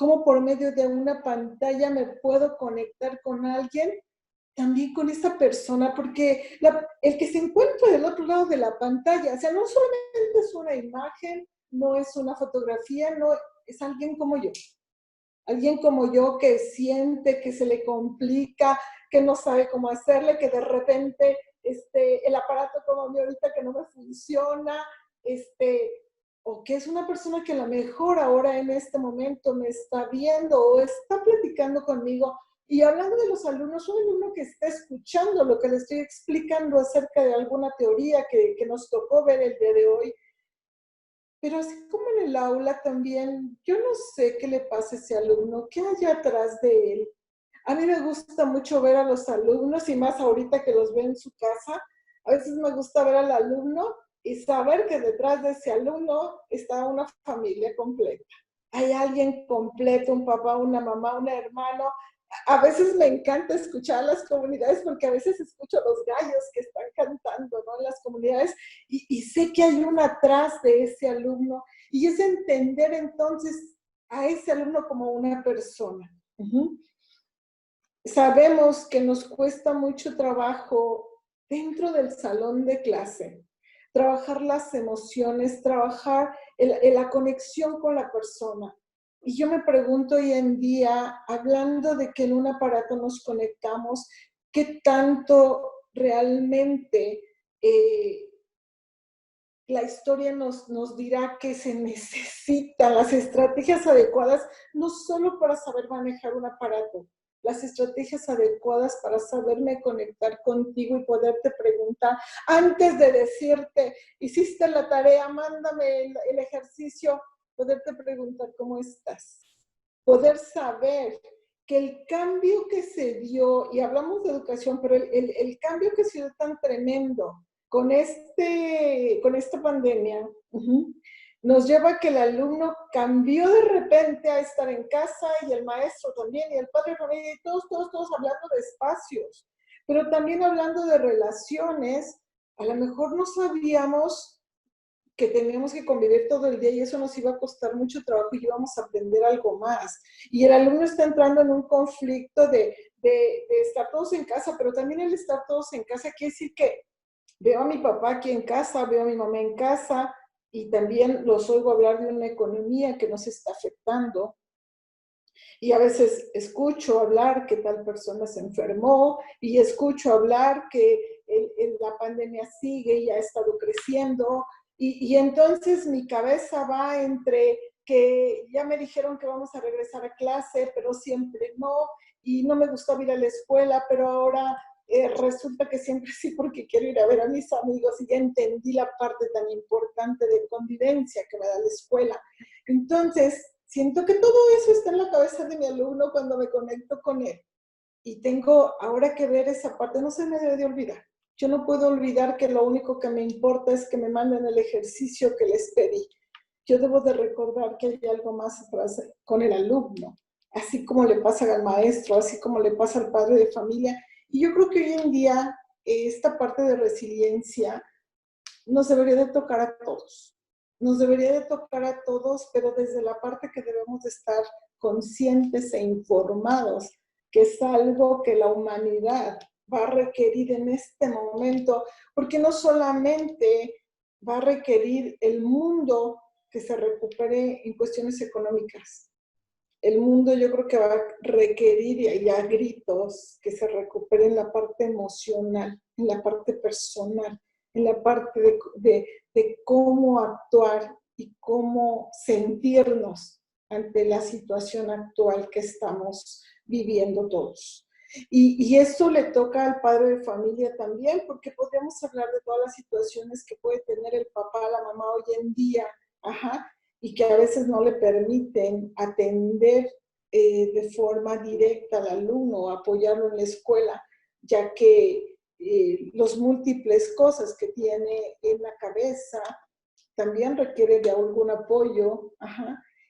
cómo por medio de una pantalla me puedo conectar con alguien, también con esta persona, porque el que se encuentra del otro lado de la pantalla, o sea, no solamente es una imagen, no es una fotografía, no, es alguien como yo que siente, que se le complica, que no sabe cómo hacerle, que de repente el aparato como a mí ahorita que no me funciona, o que es una persona que a lo mejor ahora en este momento me está viendo o está platicando conmigo. Y hablando de los alumnos, un alumno que está escuchando lo que le estoy explicando acerca de alguna teoría que nos tocó ver el día de hoy, pero así como en el aula también, yo no sé qué le pasa a ese alumno, qué hay atrás de él. A mí me gusta mucho ver a los alumnos y más ahorita que los veo en su casa. A veces me gusta ver al alumno y saber que detrás de ese alumno está una familia completa. Hay alguien completo, un papá, una mamá, un hermano. A veces me encanta escuchar las comunidades porque a veces escucho los gallos que están cantando, ¿no? En las comunidades y sé que hay uno atrás de ese alumno y es entender entonces a ese alumno como una persona. Sabemos que nos cuesta mucho trabajo dentro del salón de clase, trabajar las emociones, trabajar la conexión con la persona. Y yo me pregunto hoy en día, hablando de que en un aparato nos conectamos, ¿qué tanto realmente la historia nos dirá que se necesitan las estrategias adecuadas, no solo para saber manejar un aparato, las estrategias adecuadas para saberme conectar contigo y poderte preguntar, antes de decirte, hiciste la tarea, mándame el ejercicio, poderte preguntar cómo estás. Poder saber que el cambio que se dio, y hablamos de educación, pero el cambio que se dio tan tremendo con esta pandemia, nos lleva a que el alumno cambió de repente a estar en casa y el maestro también y el padre de familia y todos hablando de espacios, pero también hablando de relaciones. A lo mejor no sabíamos que teníamos que convivir todo el día y eso nos iba a costar mucho trabajo y íbamos a aprender algo más. Y el alumno está entrando en un conflicto de estar todos en casa, pero también el estar todos en casa quiere decir que veo a mi papá aquí en casa, veo a mi mamá en casa y también los oigo hablar de una economía que nos está afectando. Y a veces escucho hablar que tal persona se enfermó y escucho hablar que la pandemia sigue y ha estado creciendo. Y entonces mi cabeza va entre que ya me dijeron que vamos a regresar a clase, pero siempre no, y no me gustó ir a la escuela, pero ahora resulta que siempre sí porque quiero ir a ver a mis amigos y ya entendí la parte tan importante de convivencia que me da la escuela. Entonces, siento que todo eso está en la cabeza de mi alumno cuando me conecto con él. Y tengo ahora que ver esa parte, no se me debe de olvidar. Yo no puedo olvidar que lo único que me importa es que me manden el ejercicio que les pedí. Yo debo de recordar que hay algo más atrás con el alumno, así como le pasa al maestro, así como le pasa al padre de familia. Y yo creo que hoy en día esta parte de resiliencia nos debería de tocar a todos. Nos debería de tocar a todos, pero desde la parte que debemos de estar conscientes e informados, que es algo que la humanidad va a requerir en este momento, porque no solamente va a requerir el mundo que se recupere en cuestiones económicas. El mundo yo creo que va a requerir y a gritos que se recupere en la parte emocional, en la parte personal, en la parte de cómo actuar y cómo sentirnos ante la situación actual que estamos viviendo todos. Y esto le toca al padre de familia también, porque podríamos hablar de todas las situaciones que puede tener el papá, la mamá hoy en día, y que a veces no le permiten atender de forma directa al alumno o apoyarlo en la escuela, ya que los múltiples cosas que tiene en la cabeza también requiere de algún apoyo.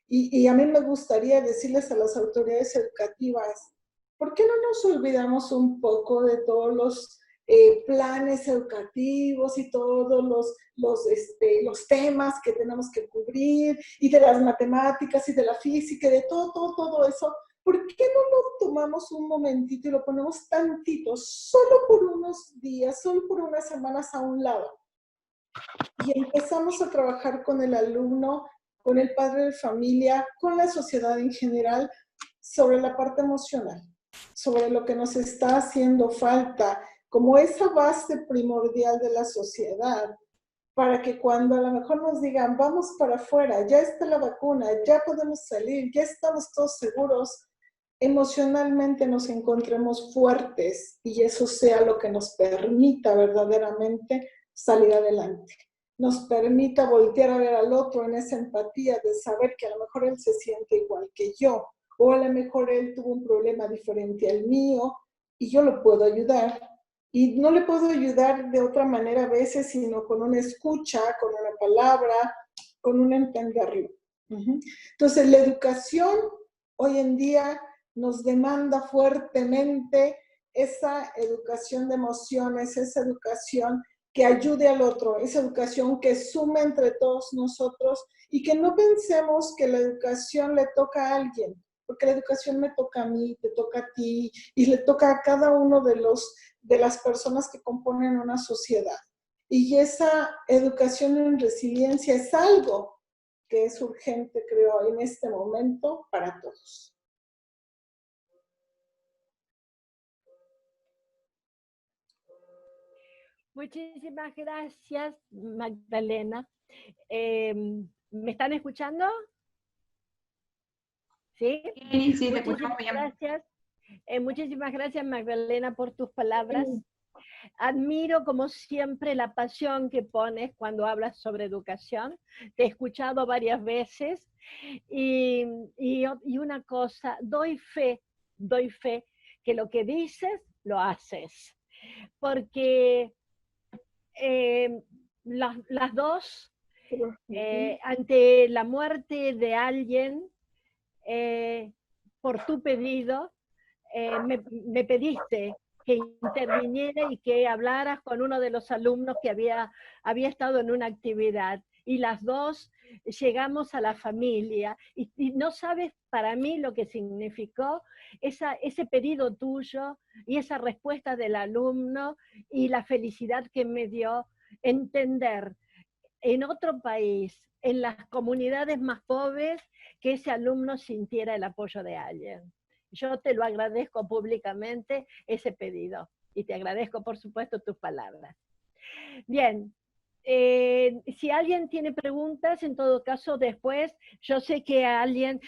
Y a mí me gustaría decirles a las autoridades educativas, ¿por qué no nos olvidamos un poco de todos los planes educativos y todos los temas que tenemos que cubrir, y de las matemáticas y de la física, y de todo eso, ¿por qué no lo tomamos un momentito y lo ponemos tantito, solo por unos días, solo por unas semanas a un lado? Y empezamos a trabajar con el alumno, con el padre de familia, con la sociedad en general, sobre la parte emocional, sobre lo que nos está haciendo falta, como esa base primordial de la sociedad, para que cuando a lo mejor nos digan, vamos para afuera, ya está la vacuna, ya podemos salir, ya estamos todos seguros, emocionalmente nos encontremos fuertes y eso sea lo que nos permita verdaderamente salir adelante. Nos permita voltear a ver al otro en esa empatía de saber que a lo mejor él se siente igual que yo, o a lo mejor él tuvo un problema diferente al mío y yo lo puedo ayudar. Y no le puedo ayudar de otra manera a veces, sino con una escucha, con una palabra, con un entenderlo. Entonces, la educación hoy en día nos demanda fuertemente esa educación de emociones, esa educación que ayude al otro, esa educación que sume entre todos nosotros y que no pensemos que la educación le toca a alguien, porque la educación me toca a mí, te toca a ti y le toca a cada uno de las personas que componen una sociedad. Y esa educación en resiliencia es algo que es urgente, creo, en este momento para todos. Muchísimas gracias, Magdalena. ¿Me están escuchando? ¿Sí? Sí, te escuchamos bien. Gracias. Muchísimas gracias, Magdalena, por tus palabras. Admiro, como siempre, la pasión que pones cuando hablas sobre educación. Te he escuchado varias veces y una cosa, doy fe que lo que dices, lo haces. Porque las dos, ante la muerte de alguien, por tu pedido, me pediste que interviniera y que hablaras con uno de los alumnos que había estado en una actividad. Y las dos llegamos a la familia. Y no sabes para mí lo que significó ese pedido tuyo y esa respuesta del alumno y la felicidad que me dio entender en otro país, en las comunidades más pobres, que ese alumno sintiera el apoyo de alguien. Yo te lo agradezco públicamente, ese pedido, y te agradezco, por supuesto, tus palabras. Bien, si alguien tiene preguntas, en todo caso, después, yo sé que alguien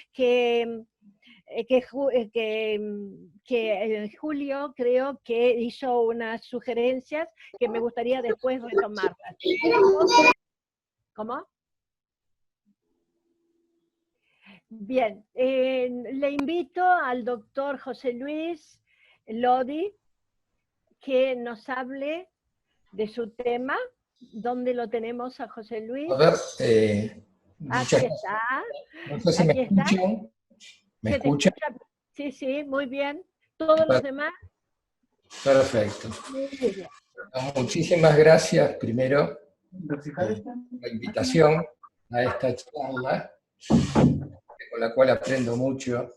Julio creo que hizo unas sugerencias que me gustaría después retomarlas. ¿Cómo? Bien, le invito al doctor José Luis Lodi que nos hable de su tema. ¿Dónde lo tenemos a José Luis? A ver, aquí está. No sé si aquí me escuchan. ¿Me escuchan? Sí, sí, muy bien. ¿Todos los demás? Perfecto. Muy bien. Muchísimas gracias, primero, por la invitación a esta charla, con la cual aprendo mucho.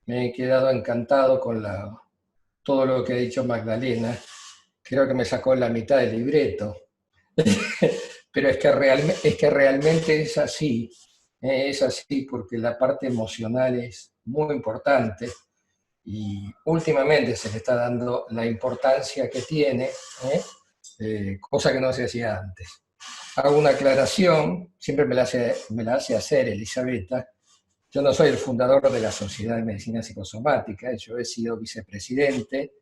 Me he quedado encantado con todo lo que ha dicho Magdalena. Creo que me sacó la mitad del libreto. Pero es que realmente es así. Es así porque la parte emocional es muy importante y últimamente se le está dando la importancia que tiene, cosa que no se hacía antes. Hago una aclaración, siempre me la hace hacer Elisabetta. Yo no soy el fundador de la Sociedad de Medicina Psicosomática, yo he sido vicepresidente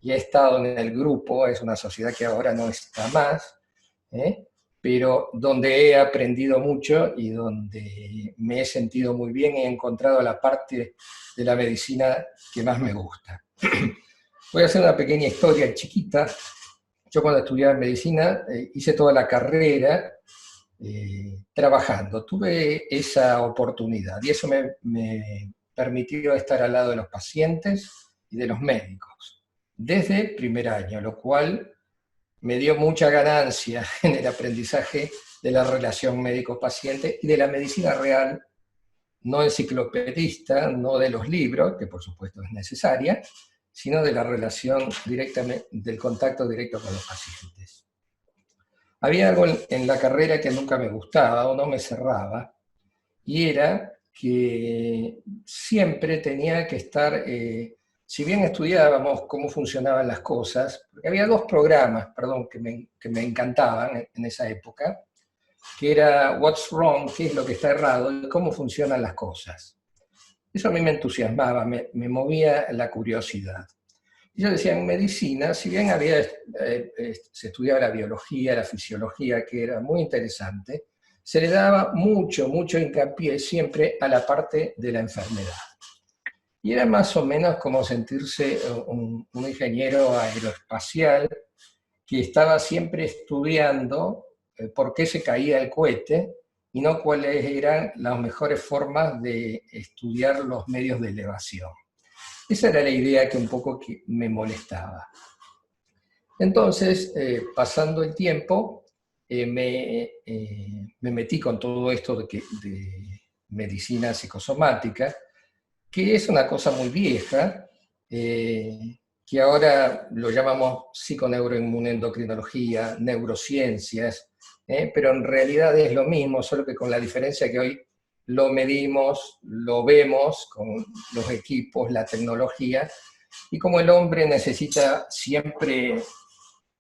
y he estado en el grupo, es una sociedad que ahora no está más, pero donde he aprendido mucho y donde me he sentido muy bien y he encontrado la parte de la medicina que más me gusta. Voy a hacer una pequeña historia chiquita. Yo cuando estudiaba medicina hice toda la carrera trabajando. Tuve esa oportunidad y eso me permitió estar al lado de los pacientes y de los médicos desde primer año, lo cual me dio mucha ganancia en el aprendizaje de la relación médico-paciente y de la medicina real, no enciclopedista, no de los libros, que por supuesto es necesaria, sino de la relación directamente, del contacto directo con los pacientes. Había algo en la carrera que nunca me gustaba o no me cerraba, y era que siempre tenía que estar, si bien estudiábamos cómo funcionaban las cosas, porque había dos programas, perdón, que me encantaban en esa época, que era What's Wrong, qué es lo que está errado, y cómo funcionan las cosas. Eso a mí me entusiasmaba, me movía la curiosidad. Y yo decía, en medicina, si bien se estudiaba la biología, la fisiología, que era muy interesante, se le daba mucho hincapié siempre a la parte de la enfermedad. Y era más o menos como sentirse un ingeniero aeroespacial que estaba siempre estudiando por qué se caía el cohete y no cuáles eran las mejores formas de estudiar los medios de elevación. Esa era la idea que un poco me molestaba. Entonces, pasando el tiempo, me metí con todo esto de medicina psicosomática, que es una cosa muy vieja, que ahora lo llamamos psiconeuroinmunendocrinología, neurociencias, pero en realidad es lo mismo, solo que con la diferencia que hoy lo medimos, lo vemos con los equipos, la tecnología, y como el hombre necesita siempre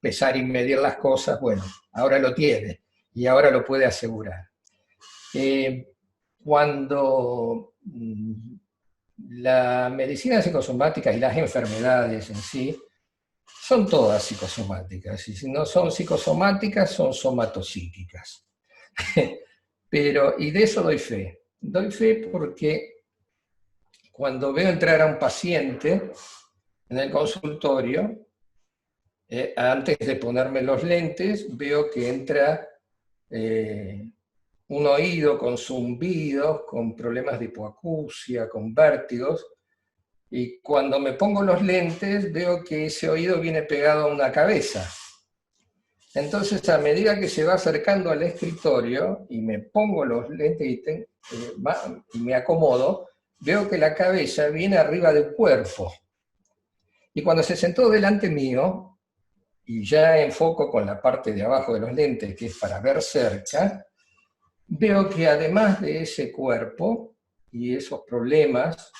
pesar y medir las cosas, bueno, ahora lo tiene y ahora lo puede asegurar. Cuando la medicina psicosomática y las enfermedades en sí son todas psicosomáticas, y si no son psicosomáticas, son somatopsíquicas. Y de eso doy fe. Doy fe porque cuando veo entrar a un paciente en el consultorio, antes de ponerme los lentes, veo que entra un oído con zumbidos, con problemas de hipoacusia, con vértigos, y cuando me pongo los lentes veo que ese oído viene pegado a una cabeza. Entonces, a medida que se va acercando al escritorio y me pongo los lentes y me acomodo, veo que la cabeza viene arriba del cuerpo. Y cuando se sentó delante mío, y ya enfoco con la parte de abajo de los lentes, que es para ver cerca, veo que además de ese cuerpo y esos problemas,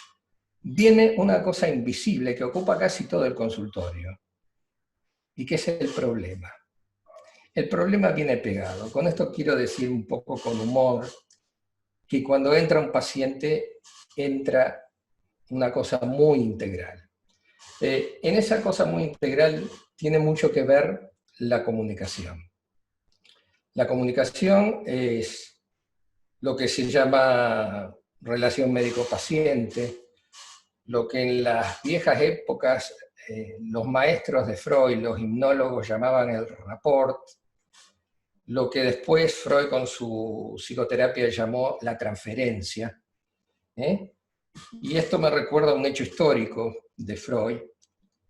viene una cosa invisible que ocupa casi todo el consultorio. ¿Y qué es el problema? El problema viene pegado. Con esto quiero decir un poco con humor que cuando entra un paciente, entra una cosa muy integral. En esa cosa muy integral tiene mucho que ver la comunicación. La comunicación es lo que se llama relación médico-paciente, lo que en las viejas épocas los maestros de Freud, los hipnólogos llamaban el rapport, lo que después Freud con su psicoterapia llamó la transferencia. Y esto me recuerda a un hecho histórico de Freud,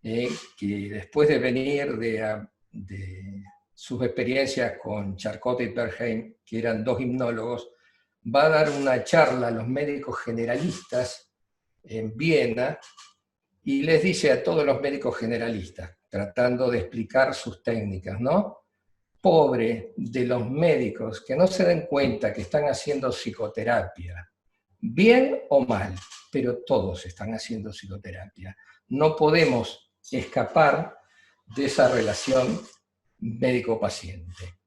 que después de venir de sus experiencias con Charcot y Bernheim, que eran dos hipnólogos, va a dar una charla a los médicos generalistas en Viena y les dice a todos los médicos generalistas, tratando de explicar sus técnicas, ¿no? Pobre de los médicos que no se den cuenta que están haciendo psicoterapia, bien o mal, pero todos están haciendo psicoterapia. No podemos escapar de esa relación médico-paciente.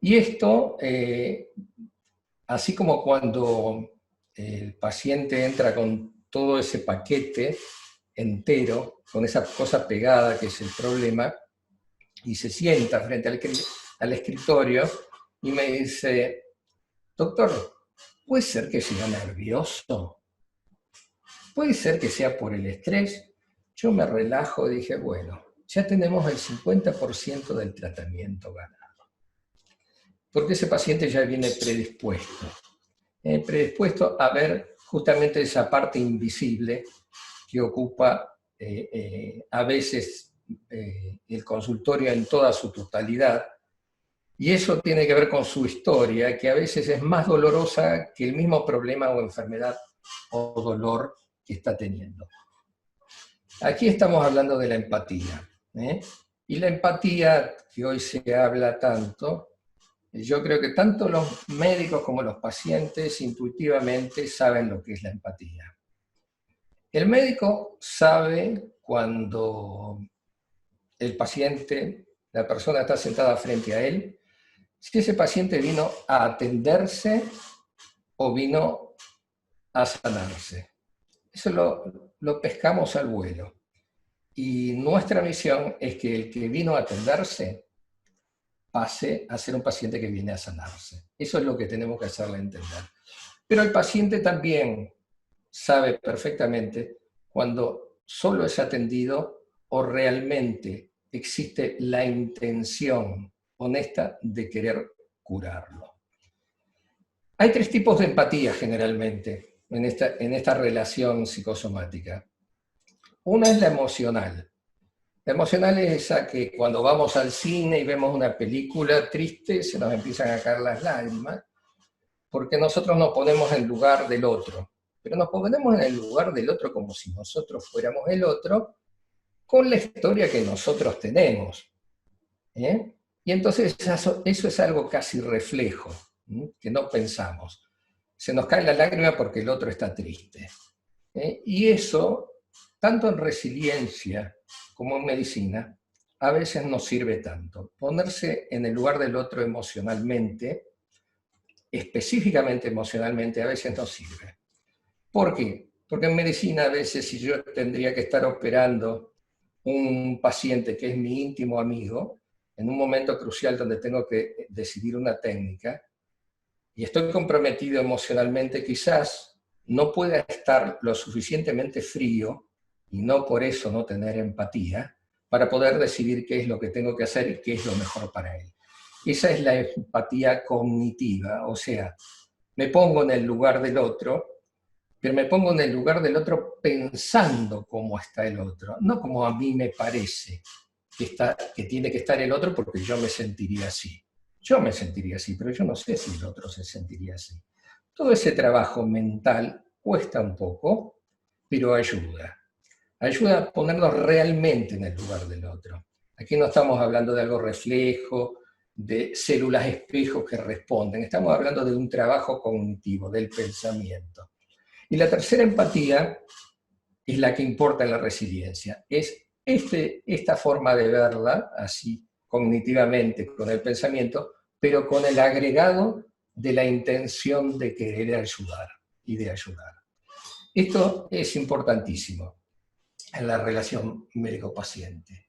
Y esto, así como cuando el paciente entra con todo ese paquete entero, con esa cosa pegada que es el problema, y se sienta frente al escritorio y me dice, doctor, ¿puede ser que sea nervioso? ¿Puede ser que sea por el estrés? Yo me relajo y dije, bueno, ya tenemos el 50% del tratamiento ganado. Porque ese paciente ya viene predispuesto a ver justamente esa parte invisible que ocupa a veces el consultorio en toda su totalidad, y eso tiene que ver con su historia, que a veces es más dolorosa que el mismo problema o enfermedad o dolor que está teniendo. Aquí estamos hablando de la empatía, ¿eh? Y la empatía, que hoy se habla tanto, yo creo que tanto los médicos como los pacientes intuitivamente saben lo que es la empatía. El médico sabe cuando el paciente, la persona está sentada frente a él, si ese paciente vino a atenderse o vino a sanarse. Eso lo pescamos al vuelo. Y nuestra misión es que el que vino a atenderse pase a ser un paciente que viene a sanarse. Eso es lo que tenemos que hacerle entender. Pero el paciente también sabe perfectamente cuando solo es atendido o realmente existe la intención honesta de querer curarlo. Hay tres tipos de empatía generalmente en esta relación psicosomática. Una es la emocional. La emocional es esa que cuando vamos al cine y vemos una película triste se nos empiezan a caer las lágrimas porque nosotros nos ponemos en lugar del otro. Pero nos ponemos en el lugar del otro como si nosotros fuéramos el otro con la historia que nosotros tenemos. Y entonces eso es algo casi reflejo, que no pensamos. Se nos cae la lágrima porque el otro está triste. Y eso, tanto en resiliencia como en medicina, a veces no sirve tanto. Ponerse en el lugar del otro emocionalmente, específicamente emocionalmente, a veces no sirve. ¿Por qué? Porque en medicina a veces si yo tendría que estar operando un paciente que es mi íntimo amigo, en un momento crucial donde tengo que decidir una técnica, y estoy comprometido emocionalmente, quizás no pueda estar lo suficientemente frío, y no por eso no tener empatía, para poder decidir qué es lo que tengo que hacer y qué es lo mejor para él. Esa es la empatía cognitiva, o sea, me pongo en el lugar del otro, pero me pongo en el lugar del otro pensando cómo está el otro, no como a mí me parece que tiene que estar el otro porque yo me sentiría así. Yo me sentiría así, pero yo no sé si el otro se sentiría así. Todo ese trabajo mental cuesta un poco, pero ayuda. Ayuda a ponernos realmente en el lugar del otro. Aquí no estamos hablando de algo reflejo, de células espejo que responden. Estamos hablando de un trabajo cognitivo, del pensamiento. Y la tercera empatía es la que importa en la resiliencia. Es esta forma de verla, así cognitivamente, con el pensamiento, pero con el agregado de la intención de querer ayudar y de ayudar. Esto es importantísimo en la relación médico-paciente.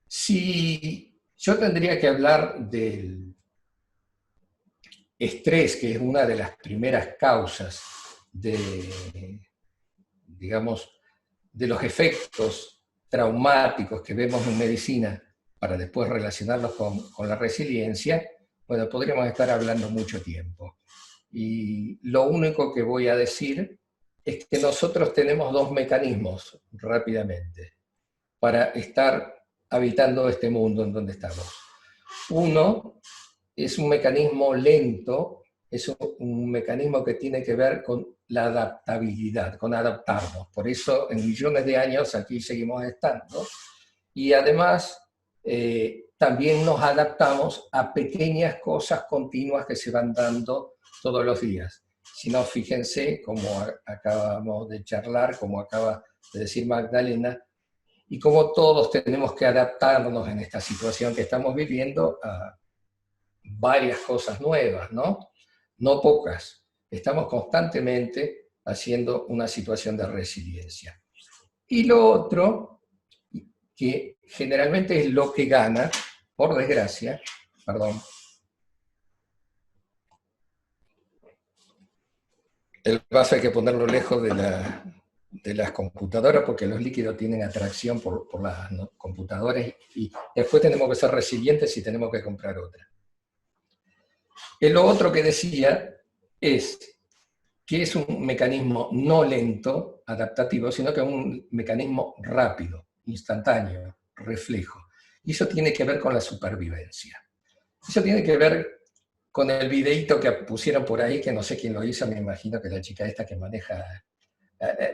Si yo tendría que hablar del estrés, que es una de las primeras causas digamos, de los efectos traumáticos que vemos en medicina para después relacionarlos con la resiliencia, bueno, podríamos estar hablando mucho tiempo. Y lo único que voy a decir es que nosotros tenemos dos mecanismos, rápidamente, para estar habitando este mundo en donde estamos. Uno es un mecanismo lento, es un mecanismo que tiene que ver con la adaptabilidad, con adaptarnos. Por eso en millones de años aquí seguimos estando. Y además también nos adaptamos a pequeñas cosas continuas que se van dando todos los días. Si no, fíjense, como acabamos de charlar, como acaba de decir Magdalena, y como todos tenemos que adaptarnos en esta situación que estamos viviendo a varias cosas nuevas, ¿no? No pocas. Estamos constantemente haciendo una situación de resiliencia. Y lo otro, que generalmente es lo que gana, por desgracia, perdón, el vaso hay que ponerlo lejos de las computadoras porque los líquidos tienen atracción por las computadoras y después tenemos que ser resilientes y tenemos que comprar otra. Lo otro que decía es que es un mecanismo no lento, adaptativo, sino que es un mecanismo rápido, instantáneo. reflejo. Y eso tiene que ver con la supervivencia. Eso tiene que ver con el videíto que pusieron por ahí, que no sé quién lo hizo, me imagino que la chica esta que maneja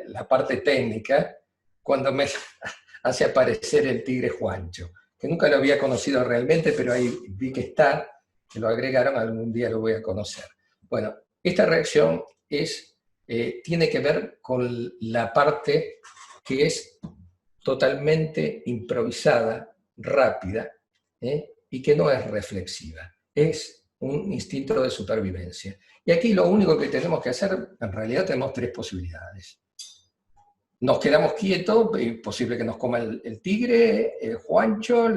la parte técnica, cuando me hace aparecer el tigre Juancho, que nunca lo había conocido realmente, pero ahí vi que está, que lo agregaron, algún día lo voy a conocer. Bueno, esta reacción tiene que ver con la parte que es totalmente improvisada, rápida, y que no es reflexiva. Es un instinto de supervivencia. Y aquí lo único que tenemos que hacer, en realidad tenemos tres posibilidades. Nos quedamos quietos, es posible que nos coma el tigre, el Juancho,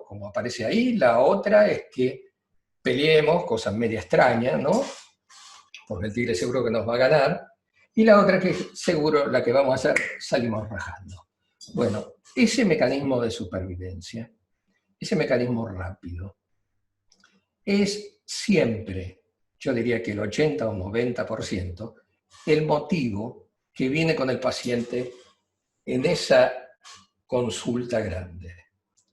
como aparece ahí. La otra es que peleemos, cosa media extraña, ¿no? Porque el tigre seguro que nos va a ganar. Y la otra que seguro la que vamos a hacer, salimos rajando. Bueno, ese mecanismo de supervivencia, ese mecanismo rápido, es siempre, yo diría que el 80 o 90%, el motivo que viene con el paciente en esa consulta grande.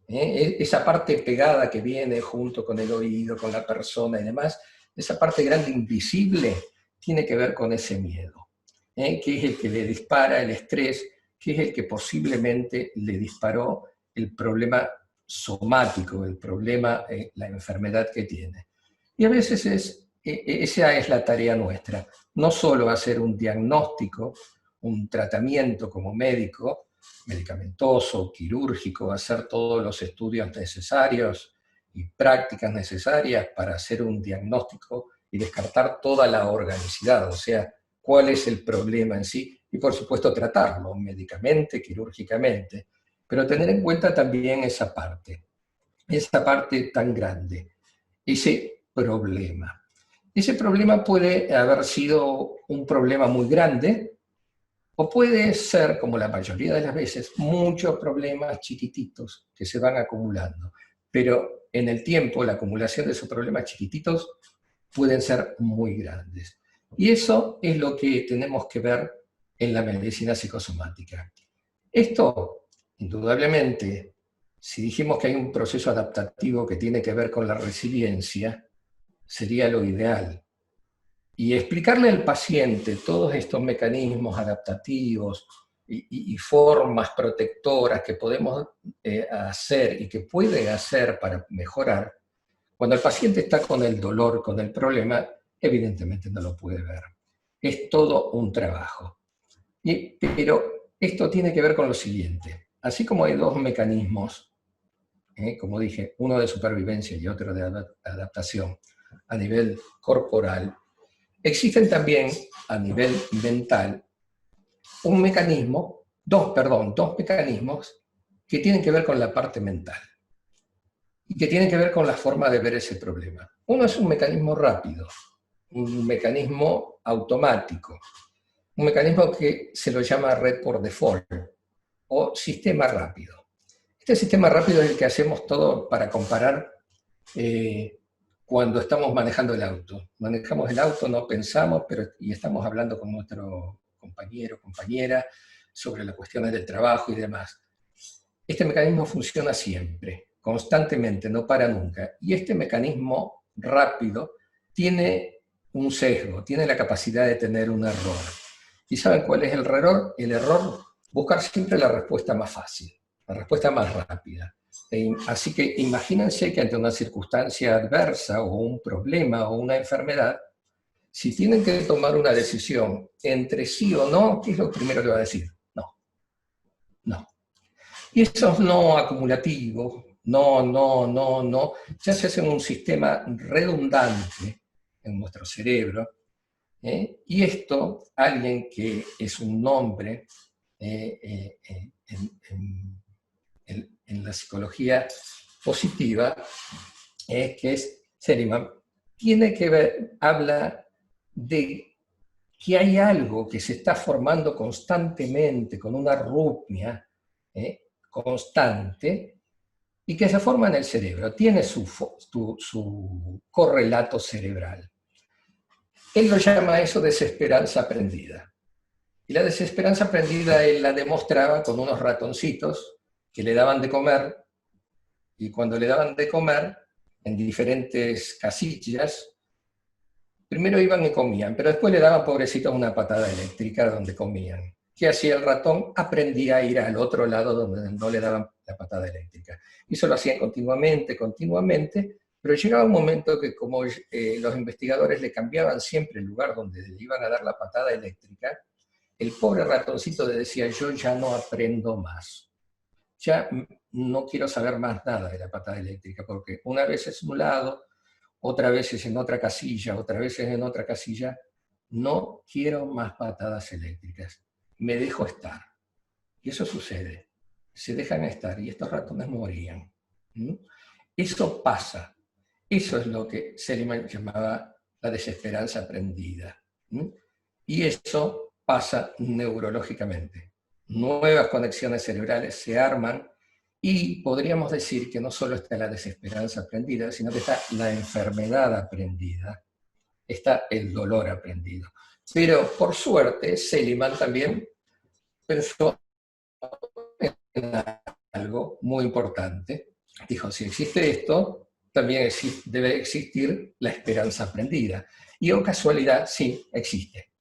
Esa parte pegada que viene junto con el oído, con la persona y demás, esa parte grande invisible tiene que ver con ese miedo, que es el que le dispara el estrés, que es el que posiblemente le disparó el problema somático, el problema, la enfermedad que tiene. Y a veces esa es la tarea nuestra, no solo hacer un diagnóstico, un tratamiento como médico, medicamentoso, quirúrgico, hacer todos los estudios necesarios y prácticas necesarias para hacer un diagnóstico y descartar toda la organicidad, o sea, cuál es el problema en sí, y por supuesto tratarlo médicamente, quirúrgicamente, pero tener en cuenta también esa parte tan grande, ese problema. Ese problema puede haber sido un problema muy grande, o puede ser, como la mayoría de las veces, muchos problemas chiquititos que se van acumulando. Pero en el tiempo, la acumulación de esos problemas chiquititos pueden ser muy grandes. Y eso es lo que tenemos que ver en la medicina psicosomática. Esto, indudablemente, si dijimos que hay un proceso adaptativo que tiene que ver con la resiliencia, sería lo ideal. Y explicarle al paciente todos estos mecanismos adaptativos y formas protectoras que podemos hacer y que pueden hacer para mejorar, cuando el paciente está con el dolor, con el problema, evidentemente no lo puede ver. Es todo un trabajo. Pero esto tiene que ver con lo siguiente. Así como hay dos mecanismos, como dije, uno de supervivencia y otro de adaptación a nivel corporal, existen también a nivel mental dos mecanismos que tienen que ver con la parte mental y que tienen que ver con la forma de ver ese problema. Uno es un mecanismo rápido, un mecanismo automático, un mecanismo que se lo llama red por default o sistema rápido. Este sistema rápido es el que hacemos todo para comparar cuando estamos manejando el auto. Manejamos el auto, no pensamos, y estamos hablando con nuestro compañero o compañera sobre las cuestiones del trabajo y demás. Este mecanismo funciona siempre, constantemente, no para nunca. Y este mecanismo rápido tiene un sesgo, tiene la capacidad de tener un error. ¿Y saben cuál es el error? El error, buscar siempre la respuesta más fácil, la respuesta más rápida. Así que imagínense que ante una circunstancia adversa o un problema o una enfermedad, si tienen que tomar una decisión entre sí o no, ¿qué es lo primero que va a decir? No. Y esos no acumulativos, no, ya se hace un sistema redundante en nuestro cerebro. Y esto, alguien que es un nombre en la psicología positiva, que es Seligman, tiene que ver, habla de que hay algo que se está formando constantemente, con una arritmia constante, y que se forma en el cerebro, tiene su correlato cerebral. Él lo llama eso desesperanza aprendida. Y la desesperanza aprendida él la demostraba con unos ratoncitos que le daban de comer, y cuando le daban de comer, en diferentes casillas, primero iban y comían, pero después le daban, pobrecitos, una patada eléctrica donde comían. ¿Qué hacía el ratón? Aprendía a ir al otro lado donde no le daban la patada eléctrica. Y eso lo hacían continuamente, pero llegaba un momento que como los investigadores le cambiaban siempre el lugar donde le iban a dar la patada eléctrica, el pobre ratoncito le decía: yo ya no aprendo más. Ya no quiero saber más nada de la patada eléctrica, porque una vez es en un lado, otra vez es en otra casilla, otra vez es en otra casilla, no quiero más patadas eléctricas, me dejo estar. Y eso sucede, se dejan estar y estos ratones morían. Eso pasa, eso es lo que Seligman llamaba la desesperanza aprendida. Y eso pasa neurológicamente. Nuevas conexiones cerebrales se arman y podríamos decir que no solo está la desesperanza aprendida, sino que está la enfermedad aprendida, está el dolor aprendido. Pero por suerte, Seligman también pensó en algo muy importante. Dijo: si existe esto, también debe existir la esperanza aprendida. Y oh casualidad, sí, existe.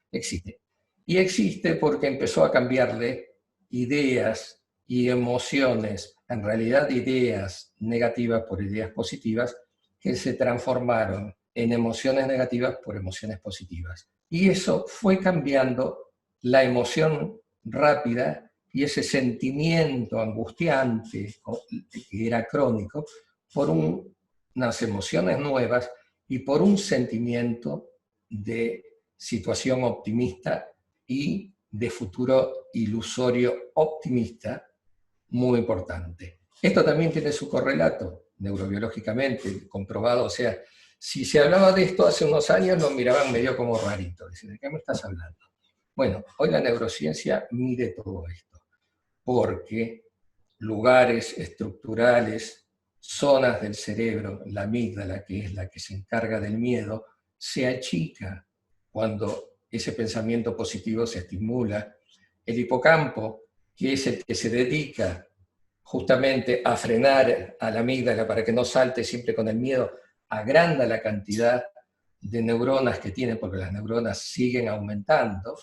Y existe porque empezó a cambiarle ideas y emociones, en realidad ideas negativas por ideas positivas, que se transformaron en emociones negativas por emociones positivas. Y eso fue cambiando la emoción rápida y ese sentimiento angustiante, que era crónico, por unas emociones nuevas y por un sentimiento de situación optimista y de futuro ilusorio optimista muy importante. Esto también tiene su correlato neurobiológicamente comprobado. O sea, si se hablaba de esto hace unos años, lo miraban medio como rarito. Dicen: ¿de qué me estás hablando? Bueno, hoy la neurociencia mide todo esto, porque lugares estructurales, zonas del cerebro, la amígdala, que es la que se encarga del miedo, se achica cuando ese pensamiento positivo se estimula. El hipocampo, que es el que se dedica justamente a frenar a la amígdala para que no salte siempre con el miedo, agranda la cantidad de neuronas que tiene, porque las neuronas siguen aumentando.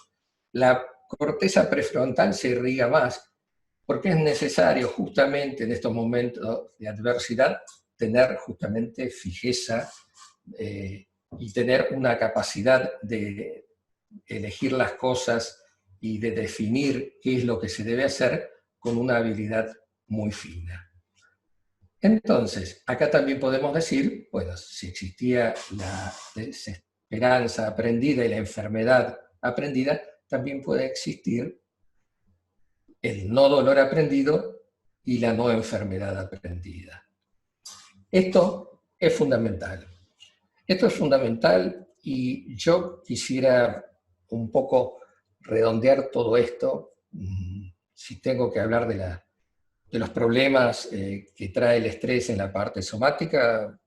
La corteza prefrontal se irriga más, porque es necesario justamente en estos momentos de adversidad tener justamente fijeza y tener una capacidad de elegir las cosas y de definir qué es lo que se debe hacer con una habilidad muy fina. Entonces, acá también podemos decir, bueno, si existía la desesperanza aprendida y la enfermedad aprendida, también puede existir el no dolor aprendido y la no enfermedad aprendida. Esto es fundamental. Esto es fundamental y yo quisiera un poco redondear todo esto. Si tengo que hablar de los problemas que trae el estrés en la parte somática,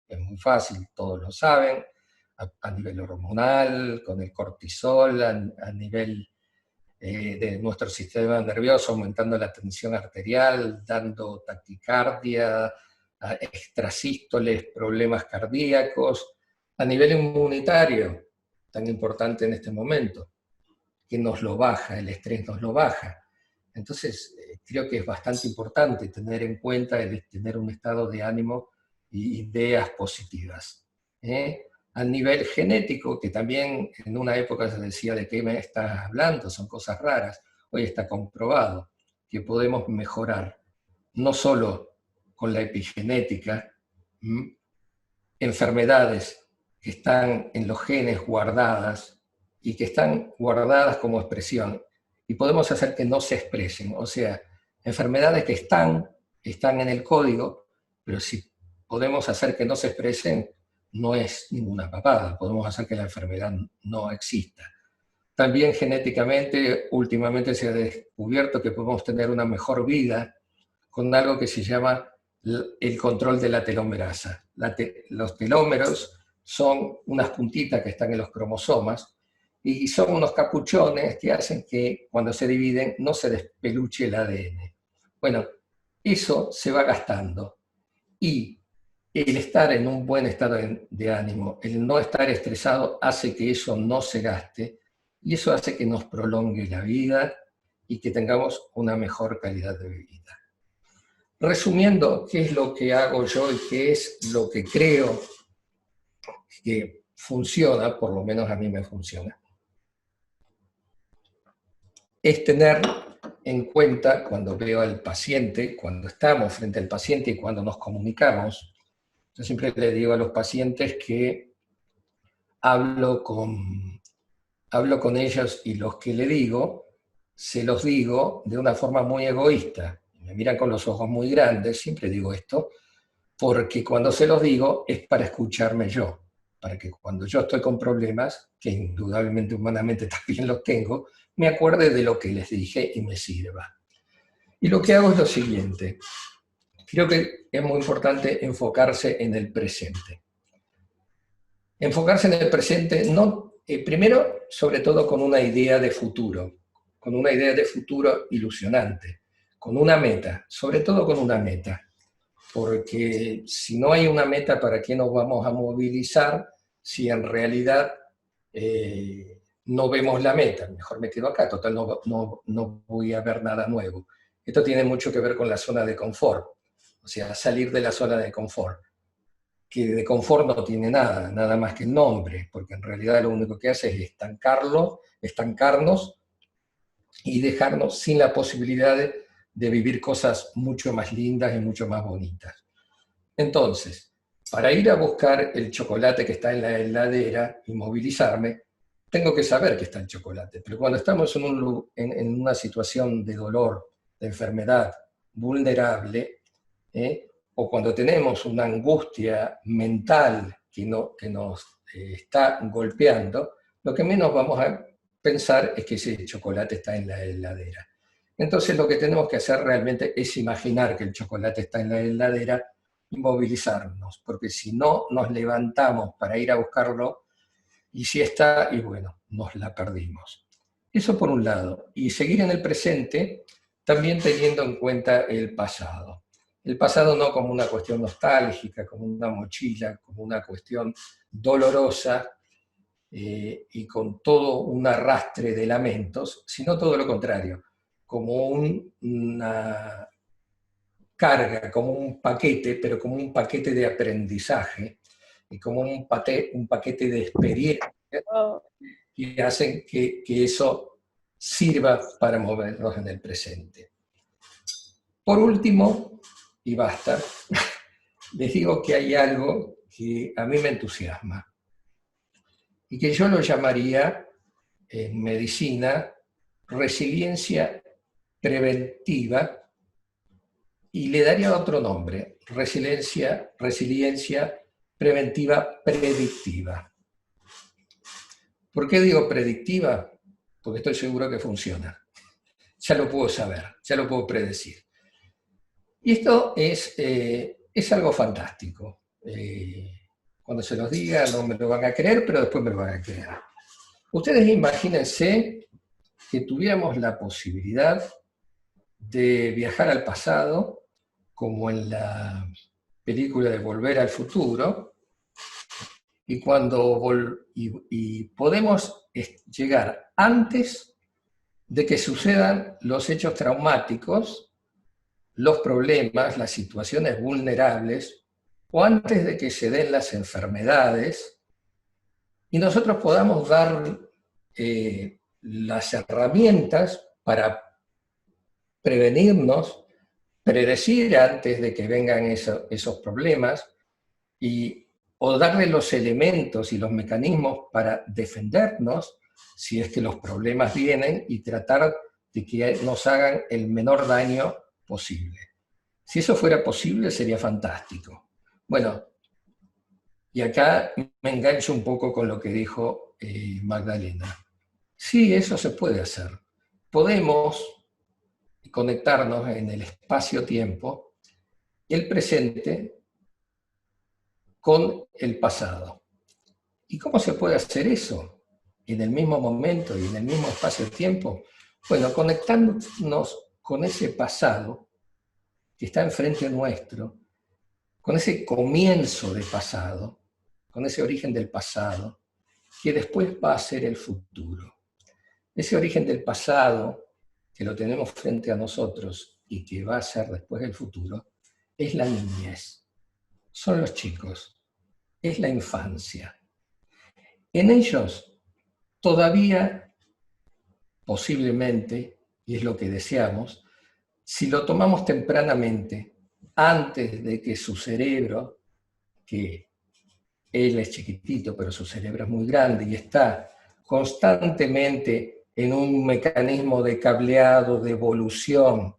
es muy fácil, todos lo saben, a nivel hormonal, con el cortisol, a nivel de nuestro sistema nervioso, aumentando la tensión arterial, dando taquicardia, extrasístoles, problemas cardíacos, a nivel inmunitario, tan importante en este momento, que nos lo baja, el estrés nos lo baja. Entonces, creo que es bastante importante tener en cuenta el tener un estado de ánimo y ideas positivas. A nivel genético, que también en una época se decía: ¿de qué me estás hablando? Son cosas raras. Hoy está comprobado que podemos mejorar, no solo con la epigenética, enfermedades que están en los genes guardadas y que están guardadas como expresión, y podemos hacer que no se expresen. O sea, enfermedades que están en el código, pero si podemos hacer que no se expresen, no es ninguna papada, podemos hacer que la enfermedad no exista. También genéticamente, últimamente se ha descubierto que podemos tener una mejor vida con algo que se llama el control de la telomerasa. Los telómeros son unas puntitas que están en los cromosomas y son unos capuchones que hacen que cuando se dividen no se despeluche el ADN. Bueno, eso se va gastando. Y el estar en un buen estado de ánimo, el no estar estresado, hace que eso no se gaste, y eso hace que nos prolongue la vida y que tengamos una mejor calidad de vida. Resumiendo, ¿qué es lo que hago yo y qué es lo que creo que funciona? Por lo menos a mí me funciona. Es tener en cuenta cuando veo al paciente, cuando estamos frente al paciente y cuando nos comunicamos. Yo siempre le digo a los pacientes que hablo con ellos, y los que le digo, se los digo de una forma muy egoísta. Me miran con los ojos muy grandes, siempre digo esto, porque cuando se los digo es para escucharme yo, para que cuando yo estoy con problemas, que indudablemente humanamente también los tengo, me acuerde de lo que les dije y me sirva. Y lo que hago es lo siguiente. Creo que es muy importante enfocarse en el presente. Enfocarse en el presente, primero, sobre todo con una idea de futuro ilusionante, con una meta, sobre todo con una meta. Porque si no hay una meta, ¿para qué nos vamos a movilizar si en realidad no vemos la meta? Mejor me quedo acá, total no voy a ver nada nuevo. Esto tiene mucho que ver con la zona de confort, o sea, salir de la zona de confort, que de confort no tiene nada más que el nombre, porque en realidad lo único que hace es estancarnos y dejarnos sin la posibilidad de vivir cosas mucho más lindas y mucho más bonitas. Entonces, para ir a buscar el chocolate que está en la heladera y movilizarme, tengo que saber que está el chocolate. Pero cuando estamos en una situación de dolor, de enfermedad, vulnerable, o cuando tenemos una angustia mental que nos está golpeando, lo que menos vamos a pensar es que ese chocolate está en la heladera. Entonces lo que tenemos que hacer realmente es imaginar que el chocolate está en la heladera y movilizarnos, porque si no nos levantamos para ir a buscarlo, y si está, y bueno, nos la perdimos. Eso por un lado. Y seguir en el presente, también teniendo en cuenta el pasado. El pasado no como una cuestión nostálgica, como una mochila, como una cuestión dolorosa, y con todo un arrastre de lamentos, sino todo lo contrario, como una carga, como un paquete, pero como un paquete de aprendizaje, y como un paquete de experiencia que hacen que eso sirva para movernos en el presente. Por último, y basta, les digo que hay algo que a mí me entusiasma, y que yo lo llamaría en medicina resiliencia preventiva, y le daría otro nombre, resiliencia preventiva predictiva. ¿Por qué digo predictiva? Porque estoy seguro que funciona. Ya lo puedo saber, ya lo puedo predecir. Y esto es algo fantástico. Cuando se los diga no me lo van a creer, pero después me lo van a creer. Ustedes imagínense que tuviéramos la posibilidad de viajar al pasado, como en la película de Volver al Futuro, y podemos llegar antes de que sucedan los hechos traumáticos, los problemas, las situaciones vulnerables, o antes de que se den las enfermedades, y nosotros podamos dar las herramientas para prevenirnos, predecir antes de que vengan esos problemas, o darle los elementos y los mecanismos para defendernos si es que los problemas vienen, y tratar de que nos hagan el menor daño posible. Si eso fuera posible, sería fantástico. Bueno, y acá me engancho un poco con lo que dijo Magdalena. Sí, eso se puede hacer. Podemos conectarnos en el espacio-tiempo, el presente, con el pasado. ¿Y cómo se puede hacer eso? En el mismo momento y en el mismo espacio-tiempo. Bueno, conectándonos con ese pasado que está enfrente nuestro, con ese comienzo de pasado, con ese origen del pasado, que después va a ser el futuro. Ese origen del pasado, que lo tenemos frente a nosotros y que va a ser después el futuro, es la niñez, son los chicos, es la infancia. En ellos todavía, posiblemente, y es lo que deseamos, si lo tomamos tempranamente, antes de que su cerebro, que él es chiquitito, pero su cerebro es muy grande y está constantemente en un mecanismo de cableado, de evolución,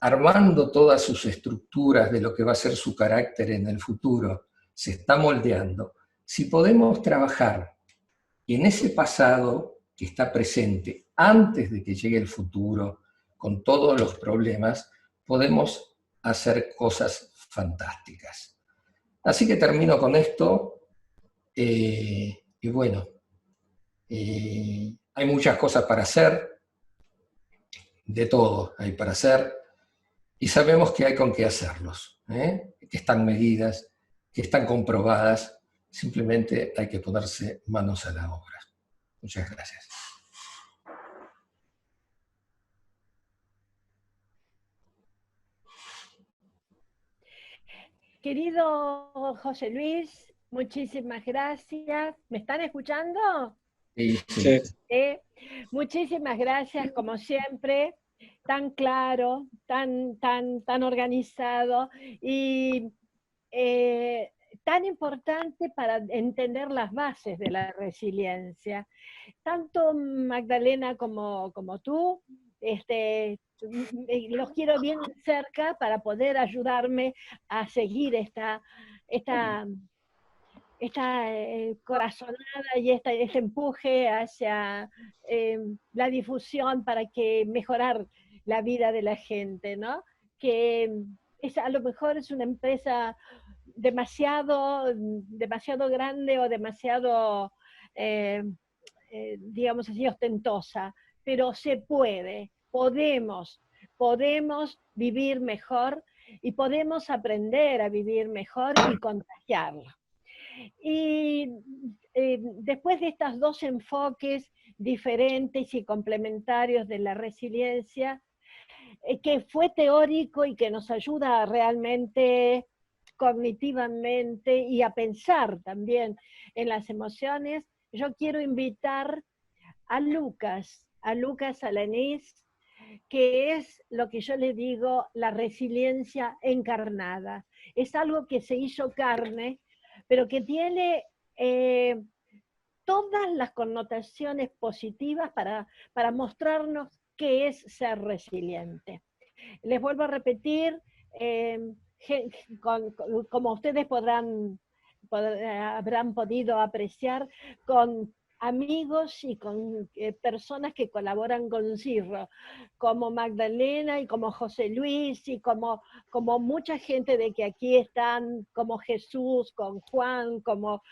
armando todas sus estructuras de lo que va a ser su carácter en el futuro, se está moldeando. Si podemos trabajar en ese pasado que está presente antes de que llegue el futuro, con todos los problemas, podemos hacer cosas fantásticas. Así que termino con esto. Y bueno, hay muchas cosas para hacer, de todo hay para hacer, y sabemos que hay con qué hacerlos, que están medidas, que están comprobadas, simplemente hay que ponerse manos a la obra. Muchas gracias. Querido José Luis, muchísimas gracias. ¿Me están escuchando? Sí, sí. Muchísimas gracias, como siempre, tan claro, tan organizado y tan importante para entender las bases de la resiliencia. Tanto Magdalena como tú, los quiero bien cerca para poder ayudarme a seguir esta corazonada y este empuje hacia la difusión para que mejorar la vida de la gente, ¿no? Que a lo mejor es una empresa demasiado grande o demasiado, digamos así, ostentosa, pero se puede, podemos vivir mejor y podemos aprender a vivir mejor y contagiarlo. Y después de estos dos enfoques diferentes y complementarios de la resiliencia, que fue teórico y que nos ayuda realmente cognitivamente y a pensar también en las emociones, yo quiero invitar a Lucas Alanís, que es lo que yo le digo la resiliencia encarnada. Es algo que se hizo carne, pero que tiene todas las connotaciones positivas para mostrarnos qué es ser resiliente. Les vuelvo a repetir, como ustedes habrán podido apreciar, con amigos y con personas que colaboran con CIRRO, como Magdalena y como José Luis y como mucha gente de que aquí están, como Jesús, con Juan, como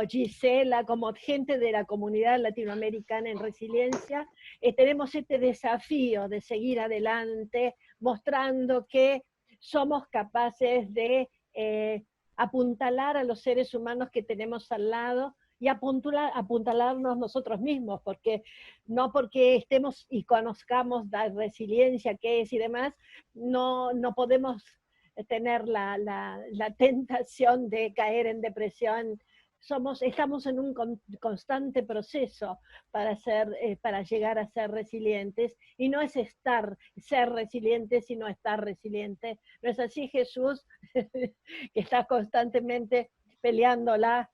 Gisela, como gente de la comunidad latinoamericana en resiliencia. Tenemos este desafío de seguir adelante, mostrando que somos capaces de apuntalar a los seres humanos que tenemos al lado y apuntalarnos nosotros mismos, porque no porque estemos y conozcamos la resiliencia que es y demás, no podemos tener la tentación de caer en depresión. Estamos en un constante proceso para llegar a ser resilientes, y no es ser resiliente, sino estar resiliente. ¿No es así, Jesús? Que está constantemente peleándola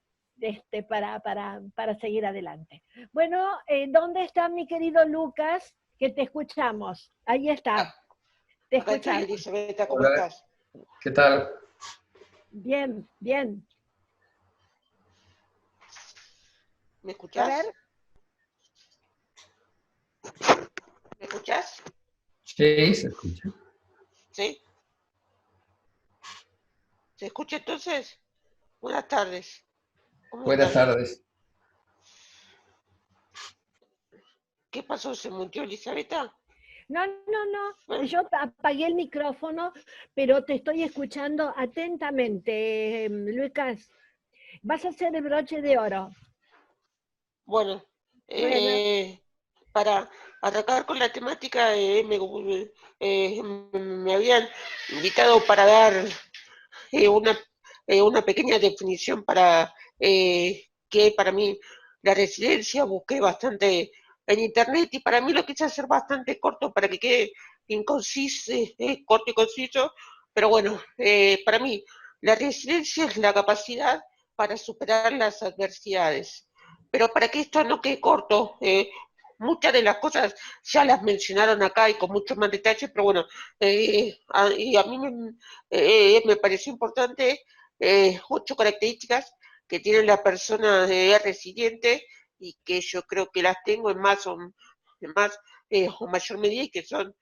para seguir adelante. Bueno, ¿dónde está mi querido Lucas? Que te escuchamos. Ahí está. Te escuchamos. Elisabetta, ¿cómo Hola. estás? ¿Qué tal? Bien, bien. ¿Me escuchás? A ver. ¿Me escuchás? Sí, se escucha. ¿Sí? ¿Se escucha entonces? Buenas tardes. Buenas tardes. ¿Qué pasó? ¿Se mutió Elisabetta? No, no, no. Yo apagué el micrófono, pero te estoy escuchando atentamente, Lucas. Vas a hacer el broche de oro. Bueno, Bueno, para arrancar con la temática, me habían invitado para dar una, una pequeña definición para que para mí la resiliencia. Busqué bastante en internet y para mí lo quise hacer bastante corto para que quede inconciso, corto y conciso, pero bueno, para mí la resiliencia es la capacidad para superar las adversidades. Pero para que esto no quede corto, muchas de las cosas ya las mencionaron acá y con mucho más detalle, pero bueno, y a mí me pareció importante 8 características que tiene la persona resiliente y que yo creo que las tengo en más o mayor medida y que son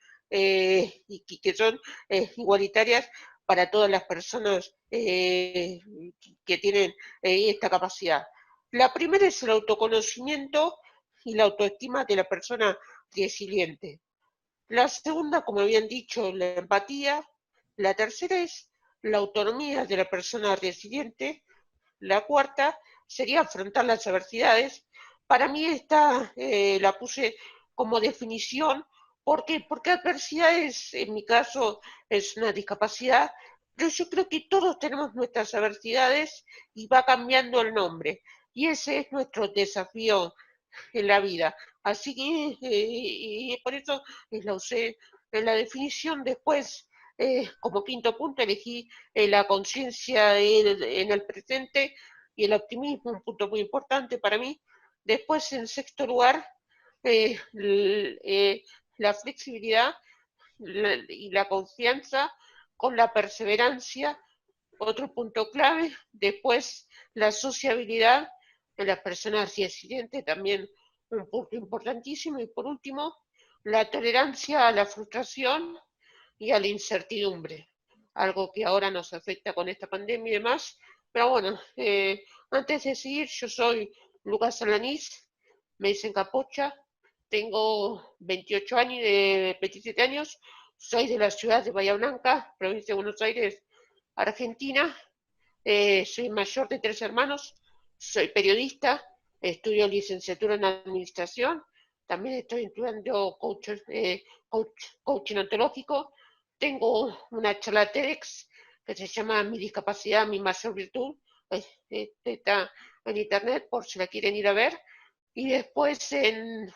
igualitarias para todas las personas que tienen esta capacidad. La primera es el autoconocimiento y la autoestima de la persona resiliente. La segunda, como habían dicho, la empatía. La tercera es la autonomía de la persona resiliente. La cuarta sería afrontar las adversidades. Para mí esta la puse como definición. ¿Por qué? Porque adversidades, en mi caso, es una discapacidad, pero yo creo que todos tenemos nuestras adversidades y va cambiando el nombre. Y ese es nuestro desafío en la vida. Así que, y por eso la usé en la definición. Después, como quinto punto, elegí la conciencia en el presente y el optimismo, un punto muy importante para mí. Después, en sexto lugar, la flexibilidad y la confianza con la perseverancia, otro punto clave. Después, la sociabilidad en las personas resilientes, también un punto importantísimo. Y por último, la tolerancia a la frustración y a la incertidumbre, algo que ahora nos afecta con esta pandemia y demás. Pero bueno, antes de seguir, yo soy Lucas Alanís, me dicen Capocha, tengo 28 años, 27 años, soy de la ciudad de Bahía Blanca, provincia de Buenos Aires, Argentina. Soy mayor de 3 hermanos, soy periodista, estudio licenciatura en administración, también estoy estudiando coaching ontológico, tengo una charla TEDx que se llama Mi discapacidad, mi mayor virtud, está en internet por si la quieren ir a ver. Y después en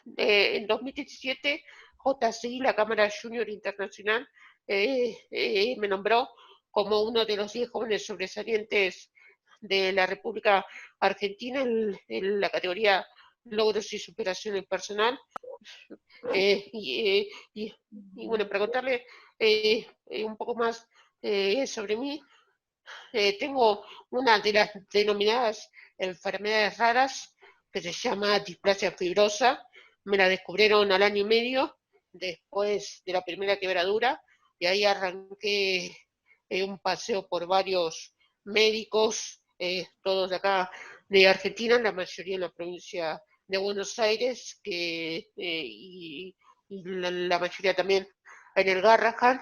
2017 JCI, la Cámara Junior Internacional, me nombró como uno de los 10 jóvenes sobresalientes de la República Argentina en la categoría Logros y Superación Personal. Eh, y, eh, y, y, bueno, para contarle un poco más sobre mí, tengo una de las denominadas enfermedades raras que se llama displasia fibrosa. Me la descubrieron al año y medio después de la primera quebradura y ahí arranqué un paseo por varios médicos, todos de acá de Argentina, la mayoría en la provincia de Buenos Aires y la mayoría también en el Garrahan,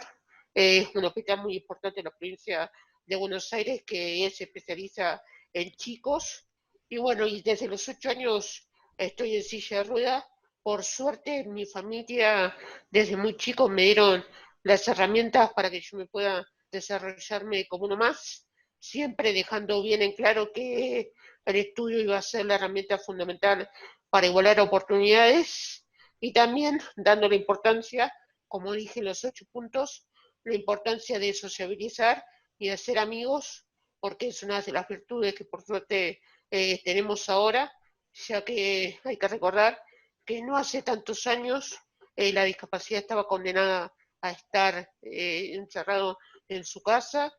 un hospital muy importante en la provincia de Buenos Aires que se especializa en chicos. Y bueno, y desde los 8 años estoy en silla de ruedas. Por suerte, mi familia desde muy chico me dieron las herramientas para que yo me pueda desarrollarme como uno más, siempre dejando bien en claro que el estudio iba a ser la herramienta fundamental para igualar oportunidades y también dando la importancia, como dije en los 8 puntos, la importancia de sociabilizar y de ser amigos, porque es una de las virtudes que por suerte tenemos ahora, ya que hay que recordar que no hace tantos años la discapacidad estaba condenada a estar encerrado en su casa,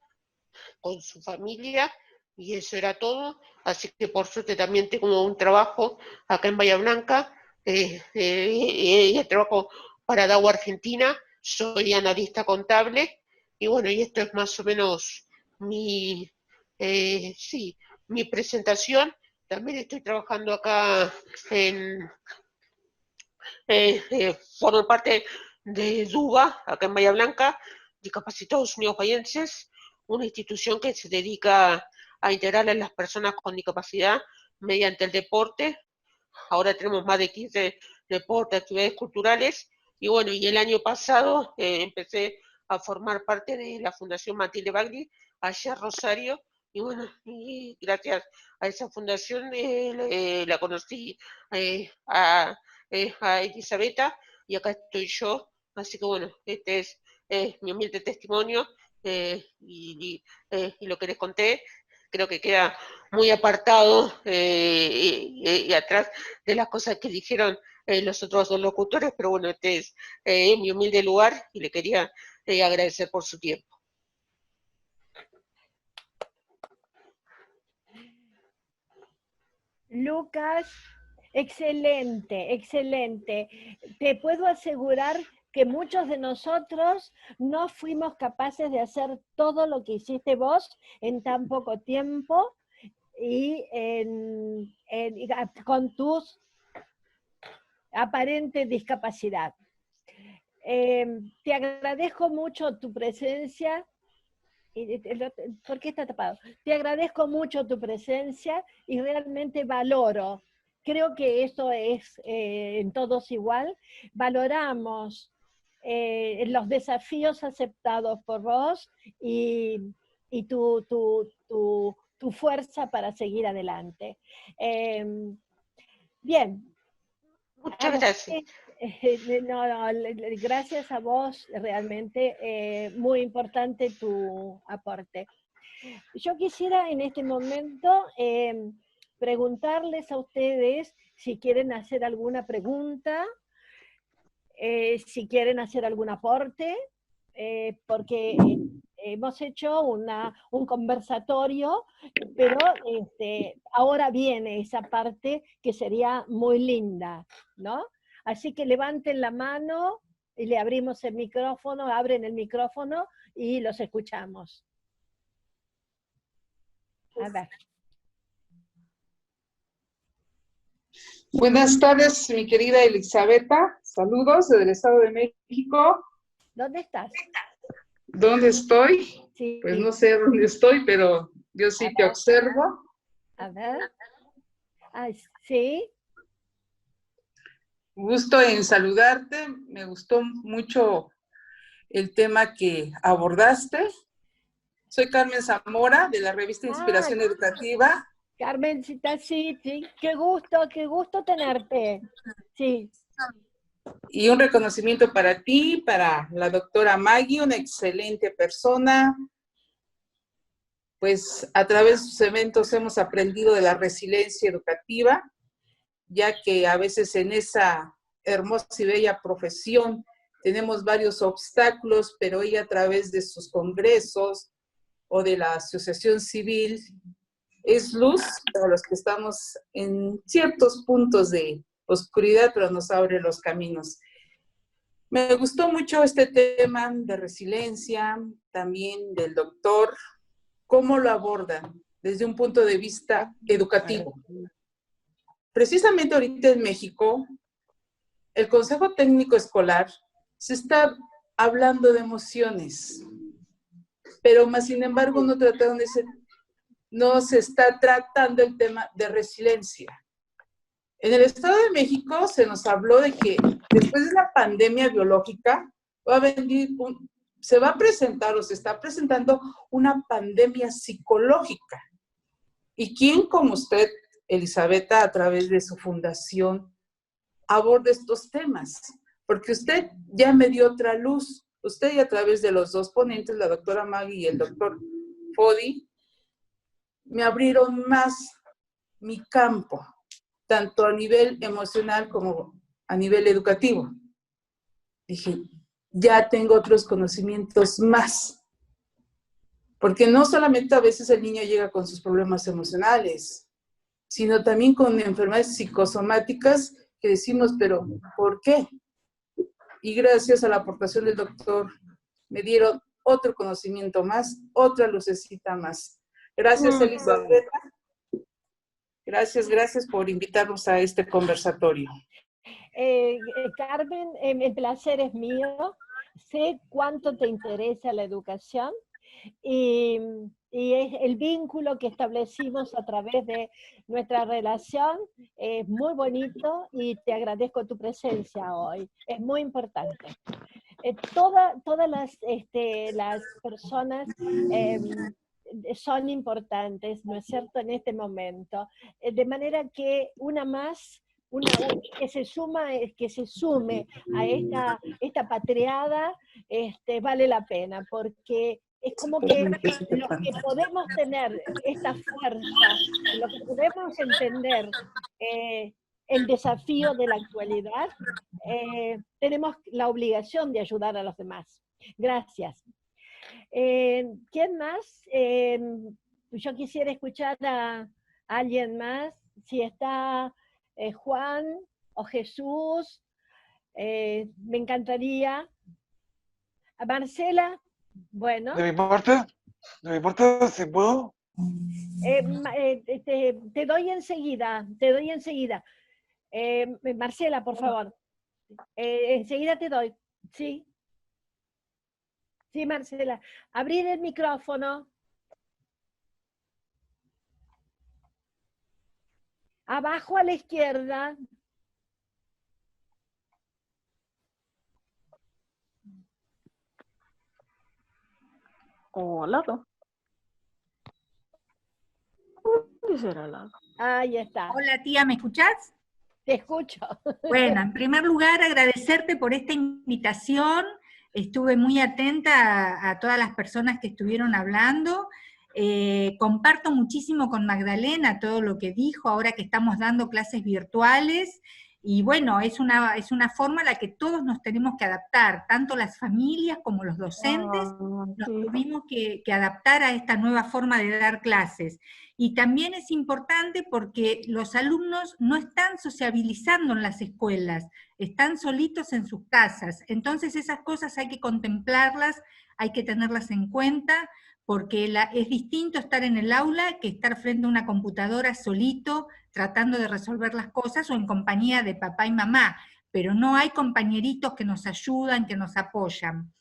con su familia, y eso era todo. Así que por suerte también tengo un trabajo acá en Bahía Blanca, trabajo para DAO Argentina, soy analista contable, y bueno, y esto es más o menos mi, sí, mi presentación. También estoy trabajando acá en, formo parte de DUBA, acá en Bahía Blanca, Discapacitados Unidos Bahienses, una institución que se dedica a integrar a las personas con discapacidad mediante el deporte. Ahora tenemos más de 15 deportes, actividades culturales, y bueno, y el año pasado empecé a formar parte de la Fundación Matilde Bagli, allá en Rosario, y bueno, y gracias a esa fundación la conocí a Elisabetta, y acá estoy yo, así que bueno, este es mi humilde testimonio, y lo que les conté, creo que queda muy apartado y atrás de las cosas que dijeron los otros dos locutores, pero bueno, este es mi humilde lugar y le quería agradecer por su tiempo. Lucas, excelente, excelente. Te puedo asegurar que muchos de nosotros no fuimos capaces de hacer todo lo que hiciste vos en tan poco tiempo y con tus aparente discapacidad. Te agradezco mucho tu presencia. ¿Por qué está tapado? Te agradezco mucho tu presencia y realmente valoro. Creo que esto es en todos igual. Valoramos los desafíos aceptados por vos y tu fuerza para seguir adelante. Bien. Muchas gracias. Gracias a vos, realmente muy importante tu aporte. Yo quisiera en este momento preguntarles a ustedes si quieren hacer alguna pregunta, si quieren hacer algún aporte, porque hemos hecho un conversatorio, pero ahora viene esa parte que sería muy linda, ¿no? Así que levanten la mano y le abrimos el micrófono, abren el micrófono y los escuchamos. A ver. Buenas tardes, mi querida Elisabetta. Saludos desde el Estado de México. ¿Dónde estás? ¿Dónde estoy? Sí. Pues no sé dónde estoy, pero yo sí te observo. A ver. Ay, sí. Gusto en saludarte. Me gustó mucho el tema que abordaste. Soy Carmen Zamora, de la revista Inspiración Educativa. Carmencita, sí, qué gusto tenerte. Sí. Y un reconocimiento para ti, para la doctora Maggie, una excelente persona. Pues a través de sus eventos hemos aprendido de la resiliencia educativa, ya que a veces en esa hermosa y bella profesión tenemos varios obstáculos, pero ella a través de sus congresos o de la asociación civil es luz para los que estamos en ciertos puntos de oscuridad, pero nos abre los caminos. Me gustó mucho este tema de resiliencia, también del doctor, cómo lo abordan desde un punto de vista educativo. Precisamente ahorita en México, el Consejo Técnico Escolar se está hablando de emociones, pero más sin embargo no se está tratando el tema de resiliencia. En el Estado de México se nos habló de que después de la pandemia biológica se va a presentar o se está presentando una pandemia psicológica. ¿Y quién como usted, Elisabetta, a través de su fundación, aborda estos temas? Porque usted ya me dio otra luz. Usted y a través de los dos ponentes, la doctora Maggie y el doctor Fodi, me abrieron más mi campo, tanto a nivel emocional como a nivel educativo. Dije, ya tengo otros conocimientos más. Porque no solamente a veces el niño llega con sus problemas emocionales, sino también con enfermedades psicosomáticas que decimos, pero ¿por qué? Y gracias a la aportación del doctor, me dieron otro conocimiento más, otra lucecita más. Gracias, Elisabetta. Gracias por invitarnos a este conversatorio. Carmen, el placer es mío. Sé cuánto te interesa la educación y, y es el vínculo que establecimos a través de nuestra relación es muy bonito y te agradezco tu presencia hoy. Es muy importante. Todas las personas son importantes, ¿no es cierto?, en este momento. De manera que una más, que se sume a esta patriada, vale la pena, porque es como que los que podemos tener esta fuerza, los que podemos entender el desafío de la actualidad, tenemos la obligación de ayudar a los demás. Gracias. ¿Quién más? Yo quisiera escuchar a alguien más, si está Juan o Jesús, me encantaría. A Marcela, bueno. De mi parte, si puedo. Te doy enseguida, Marcela, por favor. Enseguida te doy, ¿sí? Sí, Marcela. Abrir el micrófono. Abajo a la izquierda. O al lado. ¿Dónde será al lado? Ahí está. Hola tía, ¿me escuchás? Te escucho. Bueno, en primer lugar agradecerte por esta invitación. Estuve muy atenta a todas las personas que estuvieron hablando. Comparto muchísimo con Magdalena todo lo que dijo ahora que estamos dando clases virtuales. Y bueno, es una forma a la que todos nos tenemos que adaptar, tanto las familias como los docentes, nos tuvimos que adaptar a esta nueva forma de dar clases. Y también es importante porque los alumnos no están sociabilizando en las escuelas, están solitos en sus casas. Entonces esas cosas hay que contemplarlas, hay que tenerlas en cuenta, porque es distinto estar en el aula que estar frente a una computadora solito, tratando de resolver las cosas, o en compañía de papá y mamá, pero no hay compañeritos que nos ayudan, que nos apoyan.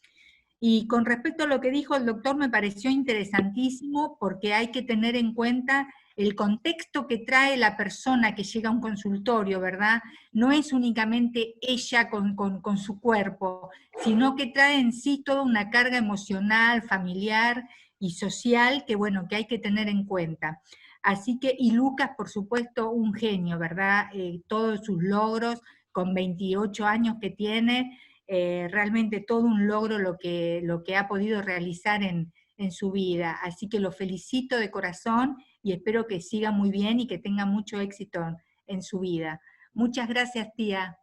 Y con respecto a lo que dijo el doctor, me pareció interesantísimo, porque hay que tener en cuenta el contexto que trae la persona que llega a un consultorio, ¿verdad? No es únicamente ella con su cuerpo, sino que trae en sí toda una carga emocional, familiar y social que, bueno, que hay que tener en cuenta. Así que, y Lucas, por supuesto, un genio, ¿verdad? Todos sus logros, con 28 años que tiene, realmente todo un logro lo que ha podido realizar en su vida. Así que lo felicito de corazón y espero que siga muy bien y que tenga mucho éxito en su vida. Muchas gracias, tía.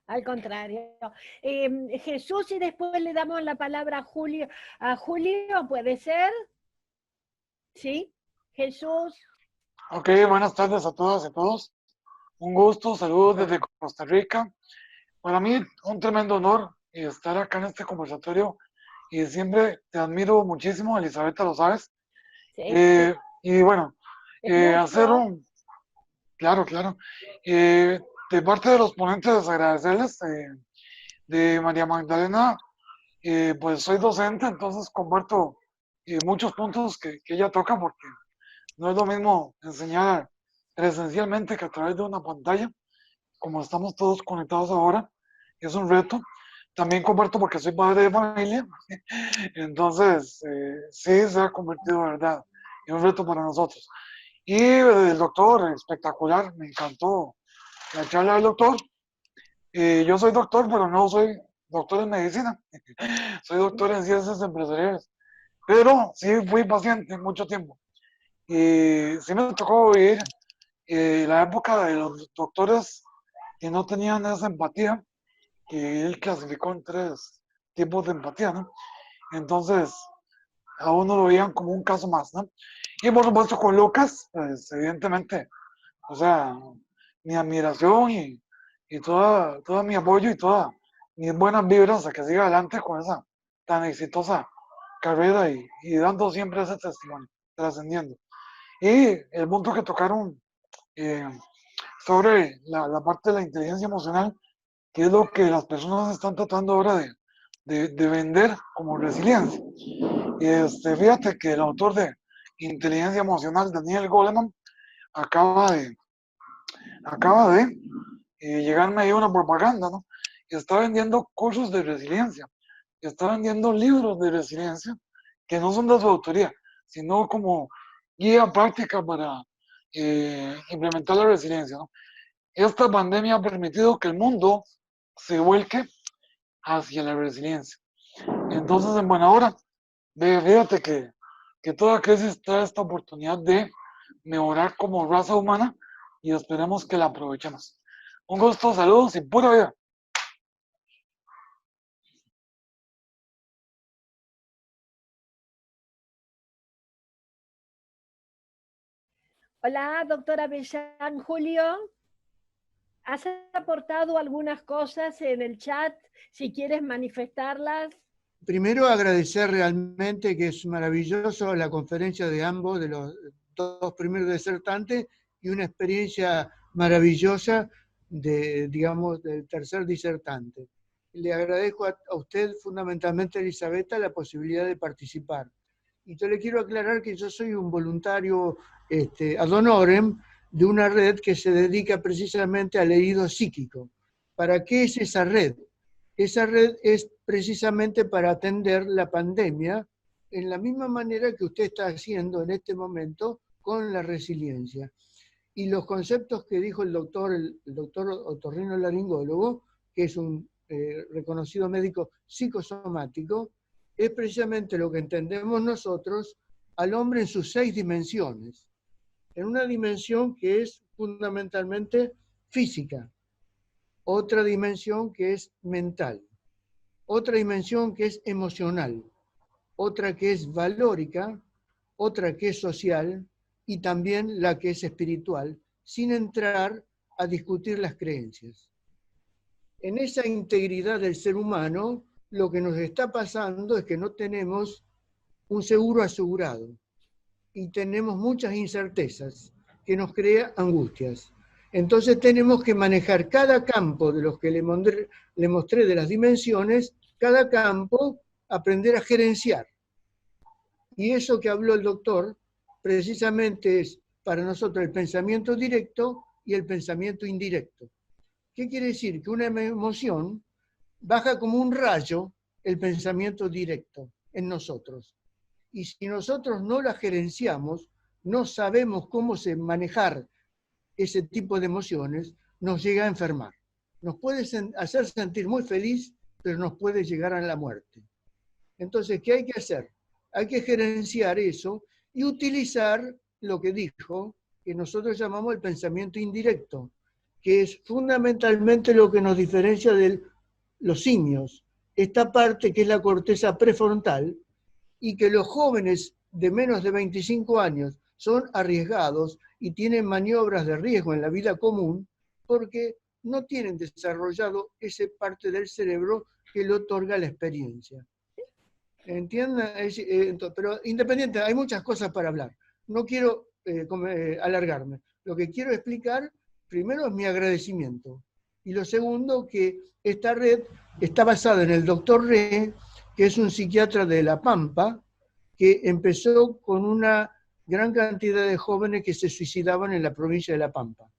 Al contrario. Jesús, y después le damos la palabra a Julio. ¿A Julio puede ser? ¿Sí? Jesús. Ok, buenas tardes a todas y a todos. Un gusto, saludos desde Costa Rica. Para mí, un tremendo honor estar acá en este conversatorio y siempre te admiro muchísimo, Elizabeth, lo sabes. Sí. Y bueno, hacer un... Claro. De parte de los ponentes, agradecerles. De María Magdalena, pues soy docente, entonces comparto muchos puntos que ella toca, porque no es lo mismo enseñar presencialmente que a través de una pantalla, como estamos todos conectados ahora. Es un reto. También comparto porque soy padre de familia, entonces sí se ha convertido, ¿verdad?, en un reto para nosotros. Y el doctor, espectacular, me encantó la charla del doctor. Yo soy doctor, pero no soy doctor en medicina, soy doctor en ciencias empresariales, pero sí fui paciente mucho tiempo. Y sí me tocó vivir la época de los doctores que no tenían esa empatía, que él clasificó en 3 tipos de empatía, ¿no? Entonces, a uno lo veían como un caso más, ¿no? Y por supuesto con Lucas, pues evidentemente, o sea, mi admiración y toda mi apoyo y todas mis buenas vibras a que siga adelante con esa tan exitosa carrera y dando siempre ese testimonio, trascendiendo. Y el punto que tocaron sobre la parte de la inteligencia emocional, que es lo que las personas están tratando ahora de vender como resiliencia. Fíjate que el autor de Inteligencia Emocional, Daniel Goleman, acaba de llegarme ahí una propaganda, ¿no? Está vendiendo cursos de resiliencia, está vendiendo libros de resiliencia que no son de su autoría, sino como guía práctica para implementar la resiliencia, ¿no? Esta pandemia ha permitido que el mundo se vuelque hacia la resiliencia. Entonces, en buena hora, fíjate que toda crisis trae esta oportunidad de mejorar como raza humana y esperemos que la aprovechemos. Un gusto, saludos y pura vida. Hola, doctora Bellán. Julio, has aportado algunas cosas en el chat, si quieres manifestarlas. Primero agradecer realmente que es maravilloso la conferencia de ambos, de los dos primeros disertantes, y una experiencia maravillosa digamos, del tercer disertante. Le agradezco a usted, fundamentalmente a Elisabetta, la posibilidad de participar. Y yo le quiero aclarar que yo soy un voluntario ad honorem de una red que se dedica precisamente al herido psíquico. ¿Para qué es esa red? Esa red es precisamente para atender la pandemia en la misma manera que usted está haciendo en este momento con la resiliencia. Y los conceptos que dijo el doctor otorrinolaringólogo, que es un reconocido médico psicosomático, es precisamente lo que entendemos nosotros al hombre en sus 6 dimensiones. En una dimensión que es fundamentalmente física, otra dimensión que es mental, otra dimensión que es emocional, otra que es valórica, otra que es social y también la que es espiritual, sin entrar a discutir las creencias. En esa integridad del ser humano, lo que nos está pasando es que no tenemos un seguro asegurado y tenemos muchas incertezas que nos crean angustias. Entonces tenemos que manejar cada campo de los que le mostré de las dimensiones, cada campo aprender a gerenciar. Y eso que habló el doctor precisamente es para nosotros el pensamiento directo y el pensamiento indirecto. ¿Qué quiere decir? Que una emoción baja como un rayo el pensamiento directo en nosotros. Y si nosotros no la gerenciamos, no sabemos cómo manejar ese tipo de emociones, nos llega a enfermar. Nos puede hacer sentir muy feliz, pero nos puede llegar a la muerte. Entonces, ¿qué hay que hacer? Hay que gerenciar eso y utilizar lo que dijo, que nosotros llamamos el pensamiento indirecto, que es fundamentalmente lo que nos diferencia de los simios. Esta parte que es la corteza prefrontal, y que los jóvenes de menos de 25 años son arriesgados y tienen maniobras de riesgo en la vida común porque no tienen desarrollado esa parte del cerebro que le otorga la experiencia. ¿Entienden? Pero independiente, hay muchas cosas para hablar. No quiero alargarme. Lo que quiero explicar, primero, es mi agradecimiento. Y lo segundo, que esta red está basada en el doctor Re, que es un psiquiatra de La Pampa, que empezó con una gran cantidad de jóvenes que se suicidaban en la provincia de La Pampa,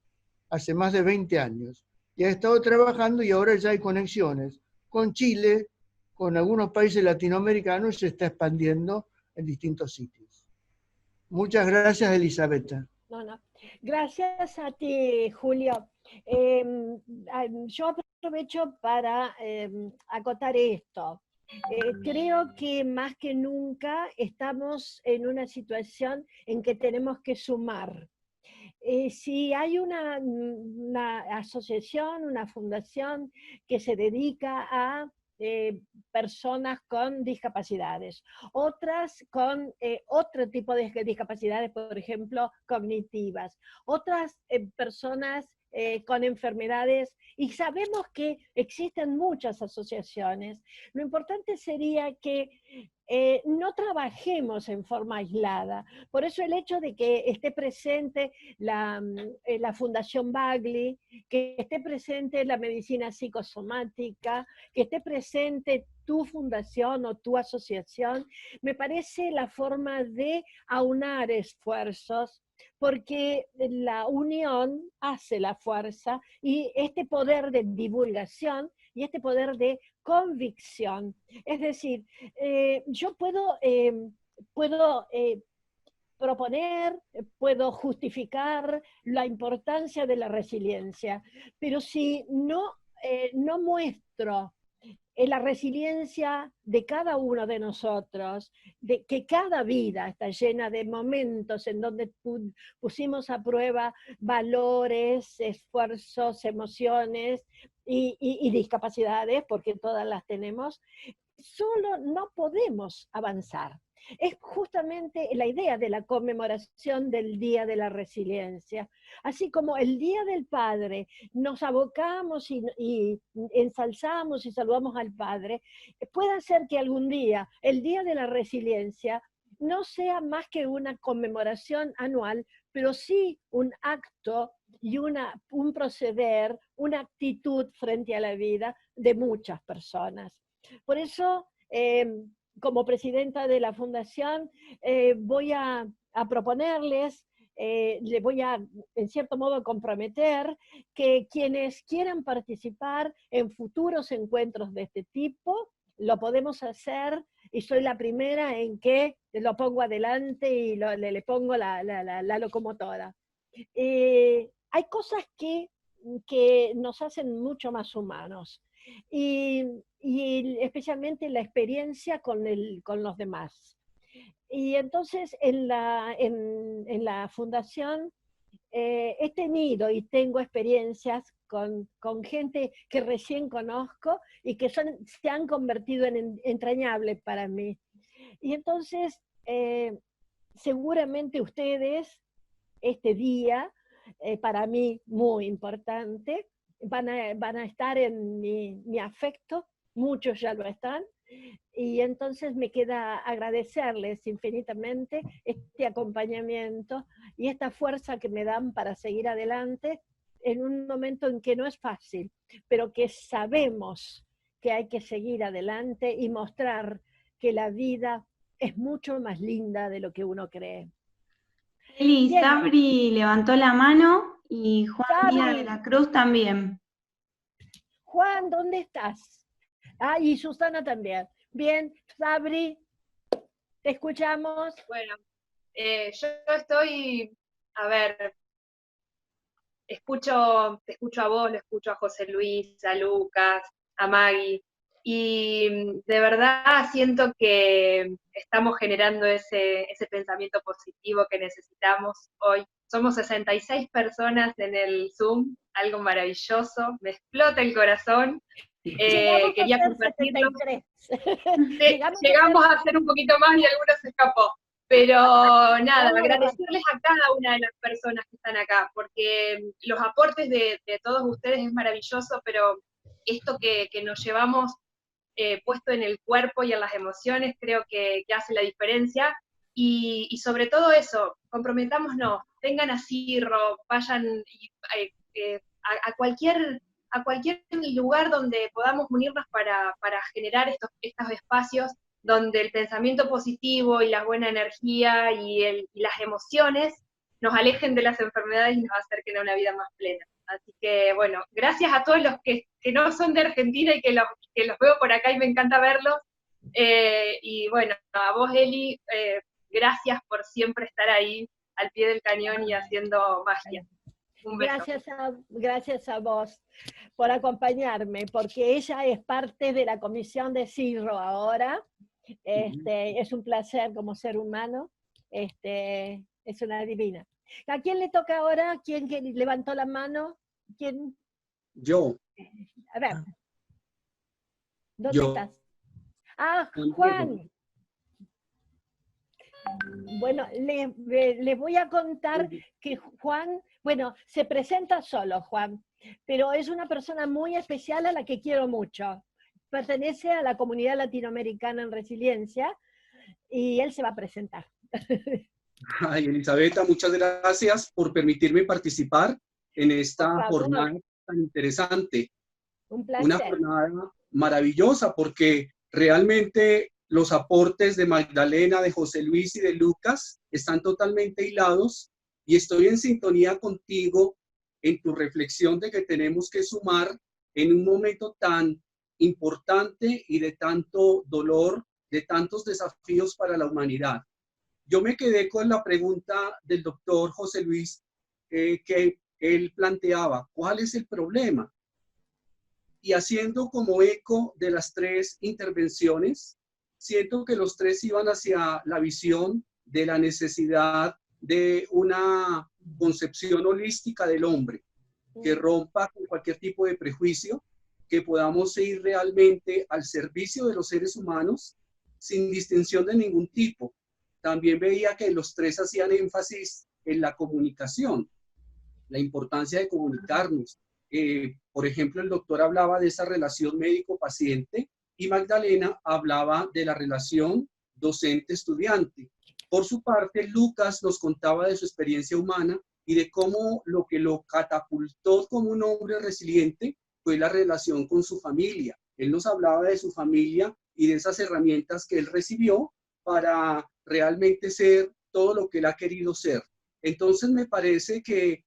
hace más de 20 años. Y ha estado trabajando y ahora ya hay conexiones con Chile, con algunos países latinoamericanos y se está expandiendo en distintos sitios. Muchas gracias, Elisabetta. No. Gracias a ti, Julio. Yo aprovecho para acotar esto. Creo que más que nunca estamos en una situación en que tenemos que sumar. Si hay una asociación, una fundación que se dedica a personas con discapacidades, otras con otro tipo de discapacidades, por ejemplo, cognitivas, otras personas con enfermedades, y sabemos que existen muchas asociaciones. Lo importante sería que no trabajemos en forma aislada. Por eso el hecho de que esté presente la Fundación Bagley, que esté presente la medicina psicosomática, que esté presente tu fundación o tu asociación, me parece la forma de aunar esfuerzos, porque la unión hace la fuerza, y este poder de divulgación y este poder de convicción. Es decir, yo puedo proponer, puedo justificar la importancia de la resiliencia, pero si no muestro la resiliencia de cada uno de nosotros, de que cada vida está llena de momentos en donde pusimos a prueba valores, esfuerzos, emociones y discapacidades, porque todas las tenemos, solo no podemos avanzar. Es justamente la idea de la conmemoración del Día de la Resiliencia. Así como el Día del Padre nos abocamos y ensalzamos y saludamos al Padre, puede ser que algún día el Día de la Resiliencia no sea más que una conmemoración anual, pero sí un acto y un proceder, una actitud frente a la vida de muchas personas. Por eso, como presidenta de la Fundación, voy a proponerles, le voy a, en cierto modo, comprometer que quienes quieran participar en futuros encuentros de este tipo, lo podemos hacer, y soy la primera en que lo pongo adelante y le pongo la locomotora. Hay cosas que nos hacen mucho más humanos, y especialmente la experiencia con los demás. Y entonces en la fundación he tenido y tengo experiencias con gente que recién conozco y que se han convertido en entrañables para mí. Y entonces seguramente ustedes, este día, para mí muy importante, van a estar en mi afecto, muchos ya lo están, y entonces me queda agradecerles infinitamente este acompañamiento y esta fuerza que me dan para seguir adelante en un momento en que no es fácil, pero que sabemos que hay que seguir adelante y mostrar que la vida es mucho más linda de lo que uno cree. Eli, Bien. Sabri levantó la mano y Juan Sabri. Díaz de la Cruz también. Juan, ¿dónde estás? Ah, y Susana también. Bien, Sabri, te escuchamos. Bueno, yo estoy, a ver, te escucho a vos, lo escucho a José Luis, a Lucas, a Maggie, y de verdad siento que estamos generando ese pensamiento positivo que necesitamos hoy. Somos 66 personas en el Zoom, algo maravilloso, me explota el corazón. Quería compartirlo. Llegamos a hacer un poquito más y algunos se escapó. Pero nada, agradecerles a cada una de las personas que están acá, porque los aportes de todos ustedes es maravilloso, pero esto que nos llevamos puesto en el cuerpo y en las emociones creo que hace la diferencia. Y sobre todo eso, comprometámonos, vengan a Cirro, vayan a cualquier lugar donde podamos unirnos para generar estos espacios donde el pensamiento positivo y la buena energía y las emociones nos alejen de las enfermedades y nos acerquen a una vida más plena. Así que, bueno, gracias a todos los que no son de Argentina y que los veo por acá y me encanta verlos. Y bueno, a vos, Eli, gracias por siempre estar ahí al pie del cañón y haciendo magia. Un beso. Gracias a vos por acompañarme, porque ella es parte de la comisión de Cirro ahora. Es un placer como ser humano, es una divina. ¿A quién le toca ahora? ¿Quién levantó la mano? ¿Quién? Yo. A ver. ¿Dónde estás? Ah, Juan. Bueno, les voy a contar que Juan Bueno, se presenta solo, Juan, pero es una persona muy especial a la que quiero mucho. Pertenece a la comunidad latinoamericana en resiliencia y él se va a presentar. Ay, Elisabetta, muchas gracias por permitirme participar en esta jornada tan interesante. Un placer. Una jornada maravillosa porque realmente los aportes de Magdalena, de José Luis y de Lucas están totalmente hilados y estoy en sintonía contigo en tu reflexión de que tenemos que sumar en un momento tan importante y de tanto dolor, de tantos desafíos para la humanidad. Yo me quedé con la pregunta del doctor José Luis que él planteaba, ¿cuál es el problema? Y haciendo como eco de las tres intervenciones, siento que los tres iban hacia la visión de la necesidad de una concepción holística del hombre, que rompa con cualquier tipo de prejuicio, que podamos ir realmente al servicio de los seres humanos sin distinción de ningún tipo. También veía que los tres hacían énfasis en la comunicación, la importancia de comunicarnos. Por ejemplo, el doctor hablaba de esa relación médico-paciente y Magdalena hablaba de la relación docente-estudiante. Por su parte, Lucas nos contaba de su experiencia humana y de cómo lo que lo catapultó como un hombre resiliente fue la relación con su familia. Él nos hablaba de su familia y de esas herramientas que él recibió para realmente ser todo lo que él ha querido ser. Entonces me parece que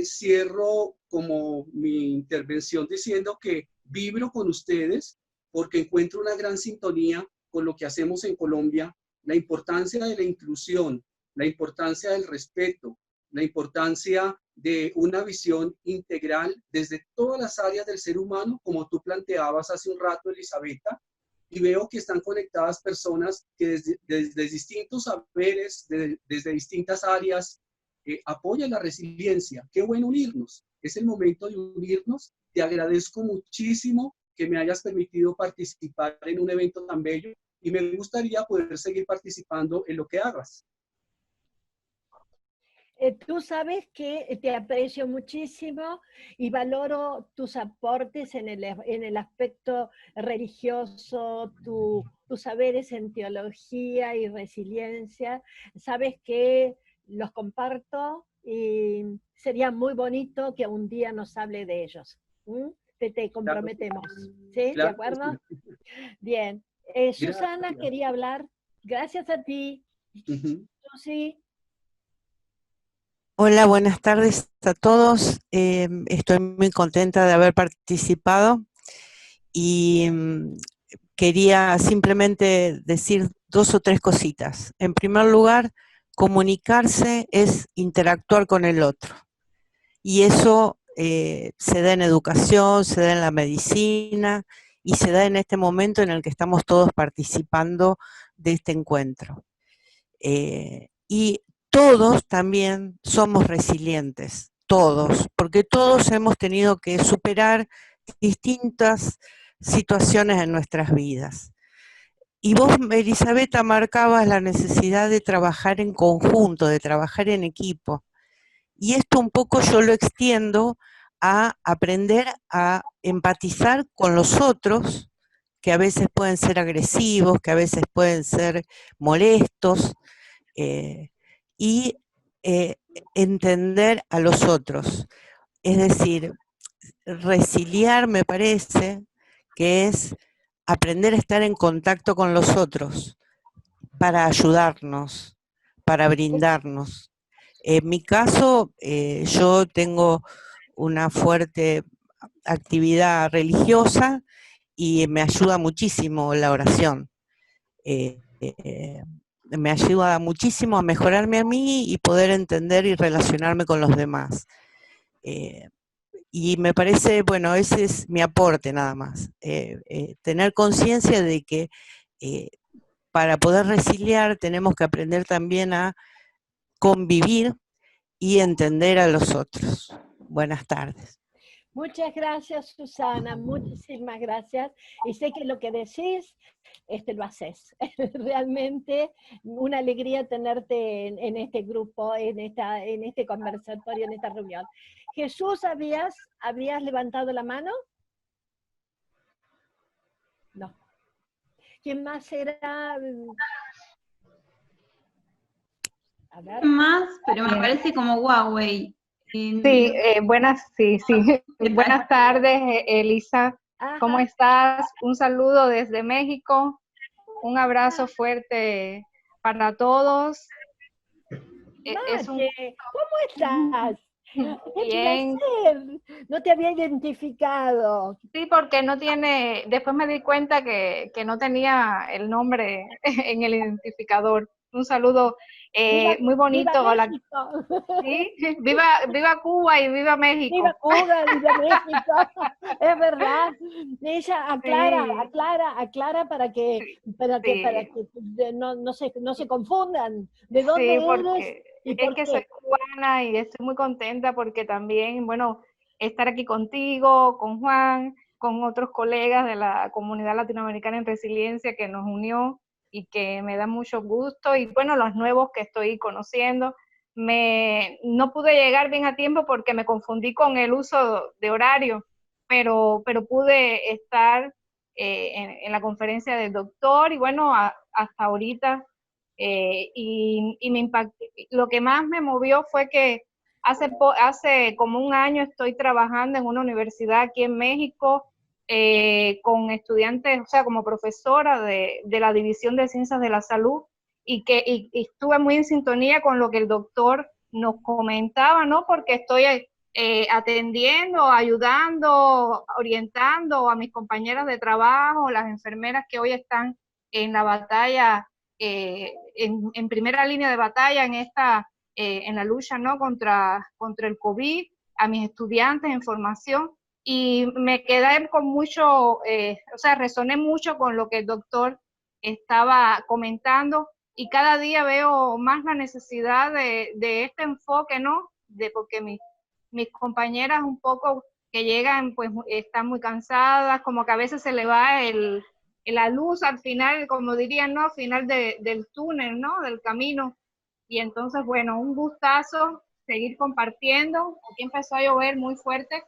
cierro como mi intervención diciendo que vibro con ustedes porque encuentro una gran sintonía con lo que hacemos en Colombia, la importancia de la inclusión, la importancia del respeto, la importancia de una visión integral desde todas las áreas del ser humano, como tú planteabas hace un rato, Elisabetta, y veo que están conectadas personas que desde distintos saberes, desde distintas áreas, apoyan la resiliencia. Qué bueno unirnos. Es el momento de unirnos. Te agradezco muchísimo que me hayas permitido participar en un evento tan bello y me gustaría poder seguir participando en lo que hagas. Tú sabes que te aprecio muchísimo y valoro tus aportes en el aspecto religioso, tus saberes en teología y resiliencia. Sabes que los comparto y sería muy bonito que un día nos hable de ellos. Te comprometemos. ¿Sí? Claro. ¿De acuerdo? Bien. Susana quería hablar. Gracias a ti. Susi. Hola, buenas tardes a todos. Estoy muy contenta de haber participado y quería simplemente decir 2 o 3 cositas. En primer lugar, comunicarse es interactuar con el otro. Y eso se da en educación, se da en la medicina y se da en este momento en el que estamos todos participando de este encuentro. Y todos también somos resilientes, todos, porque todos hemos tenido que superar distintas situaciones en nuestras vidas. Y vos, Elisabetta, marcabas la necesidad de trabajar en conjunto, de trabajar en equipo. Y esto un poco yo lo extiendo a aprender a empatizar con los otros, que a veces pueden ser agresivos, que a veces pueden ser molestos, y entender a los otros. Es decir, resiliar me parece que es aprender a estar en contacto con los otros para ayudarnos, para brindarnos. En mi caso, yo tengo una fuerte actividad religiosa y me ayuda muchísimo la oración. Me ayuda muchísimo a mejorarme a mí y poder entender y relacionarme con los demás. Y me parece, bueno, ese es mi aporte nada más. Tener conciencia de que para poder resiliar tenemos que aprender también a convivir y entender a los otros. Buenas tardes. Muchas gracias, Susana, muchísimas gracias. Y sé que lo que decís, lo haces. Realmente una alegría tenerte en este grupo, en este conversatorio, en esta reunión. Jesús, ¿habías levantado la mano? No. ¿Quién más era? A ver. Más, pero me parece como Huawei. Sí, sí. Buenas tardes, Elisa. ¿Cómo estás? Un saludo desde México. Un abrazo fuerte para todos. ¿Cómo estás? Bien. No te había identificado. Sí, porque no tiene, después me di cuenta que no tenía el nombre en el identificador. Un saludo muy bonito. Viva México. ¿Sí? Viva Cuba y viva México. Viva Cuba, viva México. Es verdad. Ella aclara para que no se confundan. ¿De dónde eres? Es que soy cubana y estoy muy contenta porque también, bueno, estar aquí contigo, con Juan, con otros colegas de la Comunidad Latinoamericana en Resiliencia que nos unió y que me da mucho gusto, y bueno, los nuevos que estoy conociendo. No pude llegar bien a tiempo porque me confundí con el uso de horario, pero pude estar en la conferencia del doctor y bueno, hasta ahorita. Y me impactó. Lo que más me movió fue que hace como un año estoy trabajando en una universidad aquí en México con estudiantes, o sea, como profesora de la División de Ciencias de la Salud, y estuve muy en sintonía con lo que el doctor nos comentaba, ¿no? Porque estoy atendiendo, ayudando, orientando a mis compañeras de trabajo, las enfermeras que hoy están en la batalla, en primera línea de batalla en la lucha, ¿no? contra el COVID, a mis estudiantes en formación, y me quedé con mucho, resoné mucho con lo que el doctor estaba comentando, y cada día veo más la necesidad de este enfoque, ¿no? Porque mis compañeras un poco que llegan, pues están muy cansadas, como que a veces se le va la luz al final, como dirían, ¿no? Al final del túnel, ¿no? Del camino. Y entonces, bueno, un gustazo seguir compartiendo. Aquí empezó a llover muy fuerte.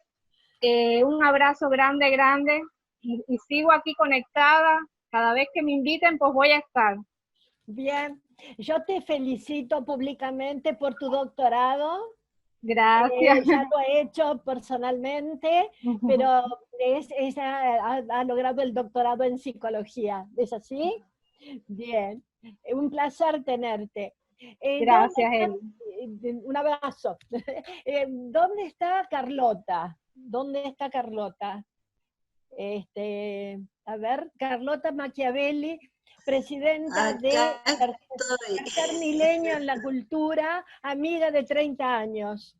Un abrazo grande, y sigo aquí conectada. Cada vez que me inviten, pues voy a estar. Bien, yo te felicito públicamente por tu doctorado. Gracias. Ya lo he hecho personalmente, pero ella ha logrado el doctorado en psicología. ¿Es así? Bien, un placer tenerte. Gracias, un abrazo. ¿Dónde está Carlota? ¿Dónde está Carlota? A ver, Carlota Machiavelli, presidenta de Tercer Milenio en la Cultura, amiga de 30 años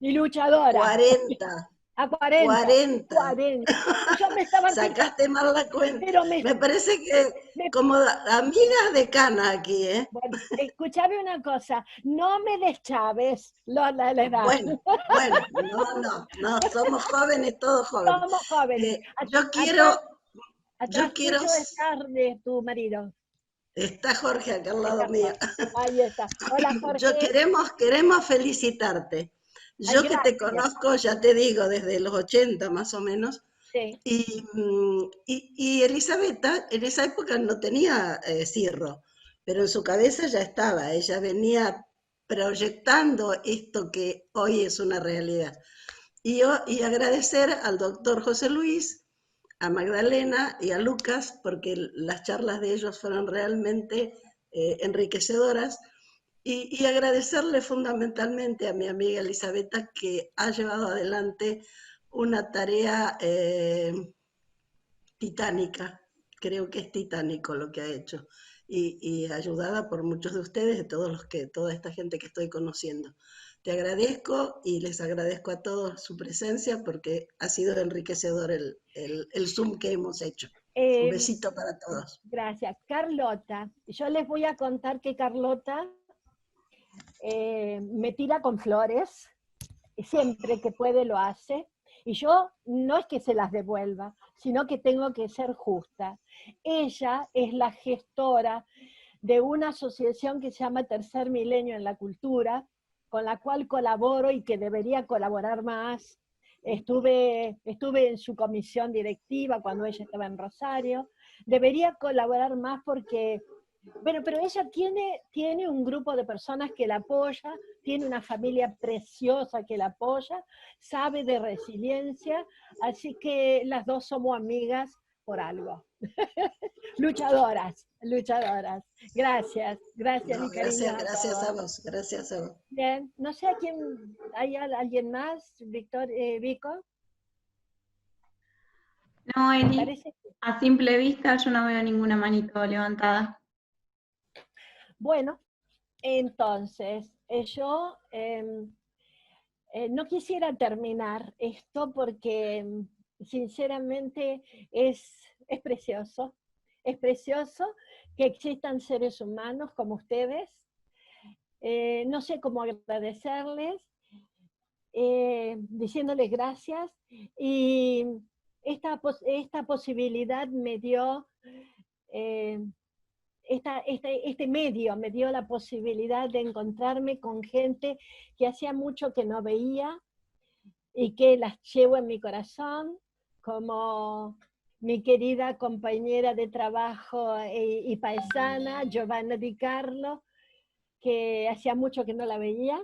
y luchadora. 40. A 40. 40. Yo me estaba Sacaste mal la cuenta. Pero me parece que como amigas de cana aquí, ¿eh? Bueno, escúchame una cosa, no me deschaves la edad. Bueno, no, somos jóvenes, todos jóvenes. Somos jóvenes. Yo quiero estar de tu marido. Está Jorge acá al lado mío. Ahí está. Hola, Jorge. Yo queremos felicitarte. Yo que te conozco, ya te digo, desde los 80 más o menos. Sí. Y Elisabetta en esa época no tenía cirro, pero en su cabeza ya estaba. Ella venía proyectando esto que hoy es una realidad. Y agradecer al doctor José Luis, a Magdalena y a Lucas, porque las charlas de ellos fueron realmente enriquecedoras, y agradecerle fundamentalmente a mi amiga Elisabetta, que ha llevado adelante una tarea titánica. Creo que es titánico lo que ha hecho, y ayudada por muchos de ustedes, de toda esta gente que estoy conociendo. Te agradezco y les agradezco a todos su presencia, porque ha sido enriquecedor el Zoom que hemos hecho. Un besito para todos. Gracias. Carlota, yo les voy a contar que Carlota me tira con flores, siempre que puede lo hace, Y yo no es que se las devuelva, sino que tengo que ser justa. Ella es la gestora de una asociación que se llama Tercer Milenio en la Cultura, con la cual colaboro y que debería colaborar más. Estuve en su comisión directiva cuando ella estaba en Rosario. Debería colaborar más porque, bueno, pero ella tiene un grupo de personas que la apoya, tiene una familia preciosa que la apoya, sabe de resiliencia, así que las dos somos amigas por algo. Luchadoras. Gracias, No, mi cariño. gracias a vos, gracias a vos. Bien, no sé a quién, ¿hay alguien más, Vico? No, Eli, Parece que... a simple vista yo no veo ninguna manito levantada. Bueno, entonces, yo no quisiera terminar esto porque sinceramente es precioso. Es precioso que existan seres humanos como ustedes. No sé cómo agradecerles, diciéndoles gracias, y esta posibilidad me dio, este medio me dio la posibilidad de encontrarme con gente que hacía mucho que no veía y que las llevo en mi corazón, como mi querida compañera de trabajo y paisana, Giovanna Di Carlo, que hacía mucho que no la veía,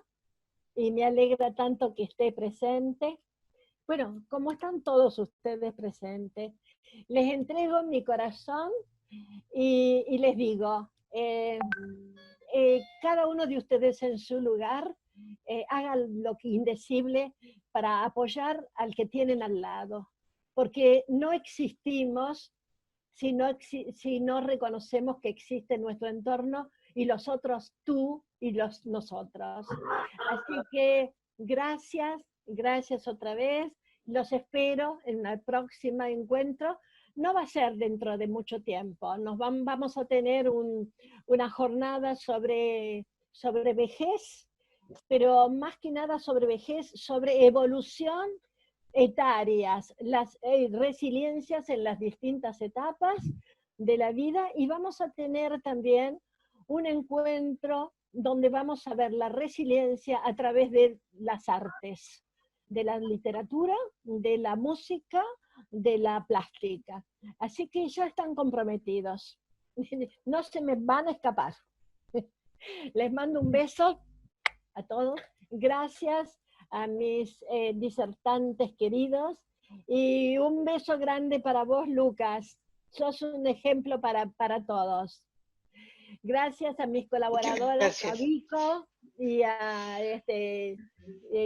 y me alegra tanto que esté presente. Bueno, como están todos ustedes presentes, les entrego mi corazón y les digo, cada uno de ustedes en su lugar, haga lo que indecible para apoyar al que tienen al lado, porque no existimos si no reconocemos que existe nuestro entorno y los otros tú y los nosotros. Así que gracias otra vez, los espero en el próximo encuentro. No va a ser dentro de mucho tiempo, vamos a tener una jornada sobre vejez, pero más que nada sobre vejez, sobre evolución etarias, las resiliencias en las distintas etapas de la vida, y vamos a tener también un encuentro donde vamos a ver la resiliencia a través de las artes, de la literatura, de la música, de la plástica. Así que ya están comprometidos. No se me van a escapar. Les mando un beso a todos. Gracias a mis disertantes queridos, y un beso grande para vos, Lucas. Sos un ejemplo para todos. Gracias a mis colaboradoras, a Vico y a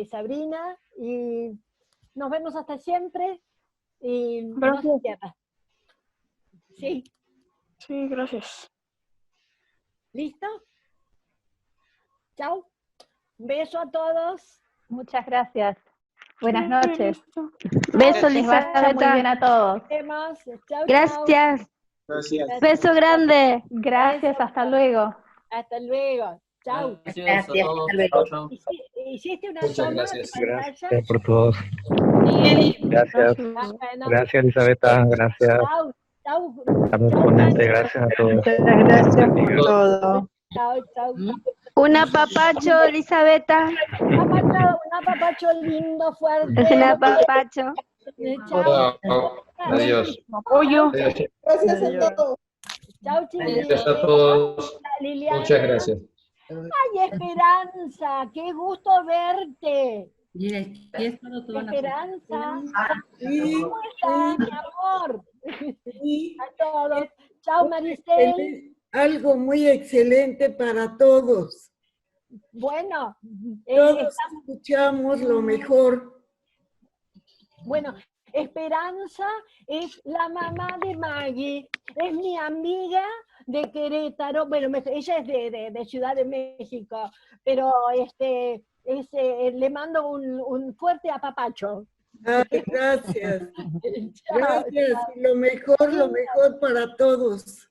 Sabrina, y nos vemos hasta siempre, y no se pierda. Sí. Sí, gracias. ¿Listo? Chao. Un beso a todos. Muchas gracias. Buenas Sí, noches. listo. Beso, Elizabeth. Muy bien a todos. Chao, Gracias. Gracias. Beso grande. Gracias, hasta luego. Hasta luego. Chao. Gracias a todos. Chao. ¿Hiciste una Muchas toma gracias. de pantalla? Gracias por todo. Gracias. Bueno. Gracias, Elizabeta. Gracias Chao. Chao. a los ponentes. Gracias a todos. Gracias por todo. Chao. Un apapacho, Elizabeta. Un apapacho lindo, fuerte. Un apapacho. Chao. Adiós. Apoyo. Gracias a todos. Chao, chicos. Gracias a todos. Liliana. Muchas gracias. Ay, Esperanza, qué gusto verte. Esperanza. ¿Cómo estás, mi amor? A todos. Chao, Maricel. Algo muy excelente para todos. Bueno, todos escuchamos lo mejor. Bueno, Esperanza es la mamá de Maggie, es mi amiga de Querétaro. Bueno, ella es de Ciudad de México, pero le mando un fuerte apapacho. Ay, gracias. Gracias. Y lo mejor para todos.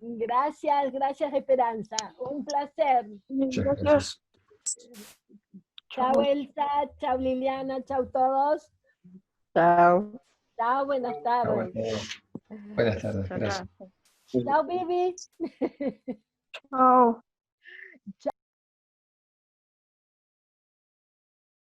Gracias, Esperanza. Un placer. Gracias. Chao, Elsa. Chao, Liliana. Chao, todos. Chao. Chao, buenas tardes. Buenas tardes, gracias. Chao, Vivi. Chao.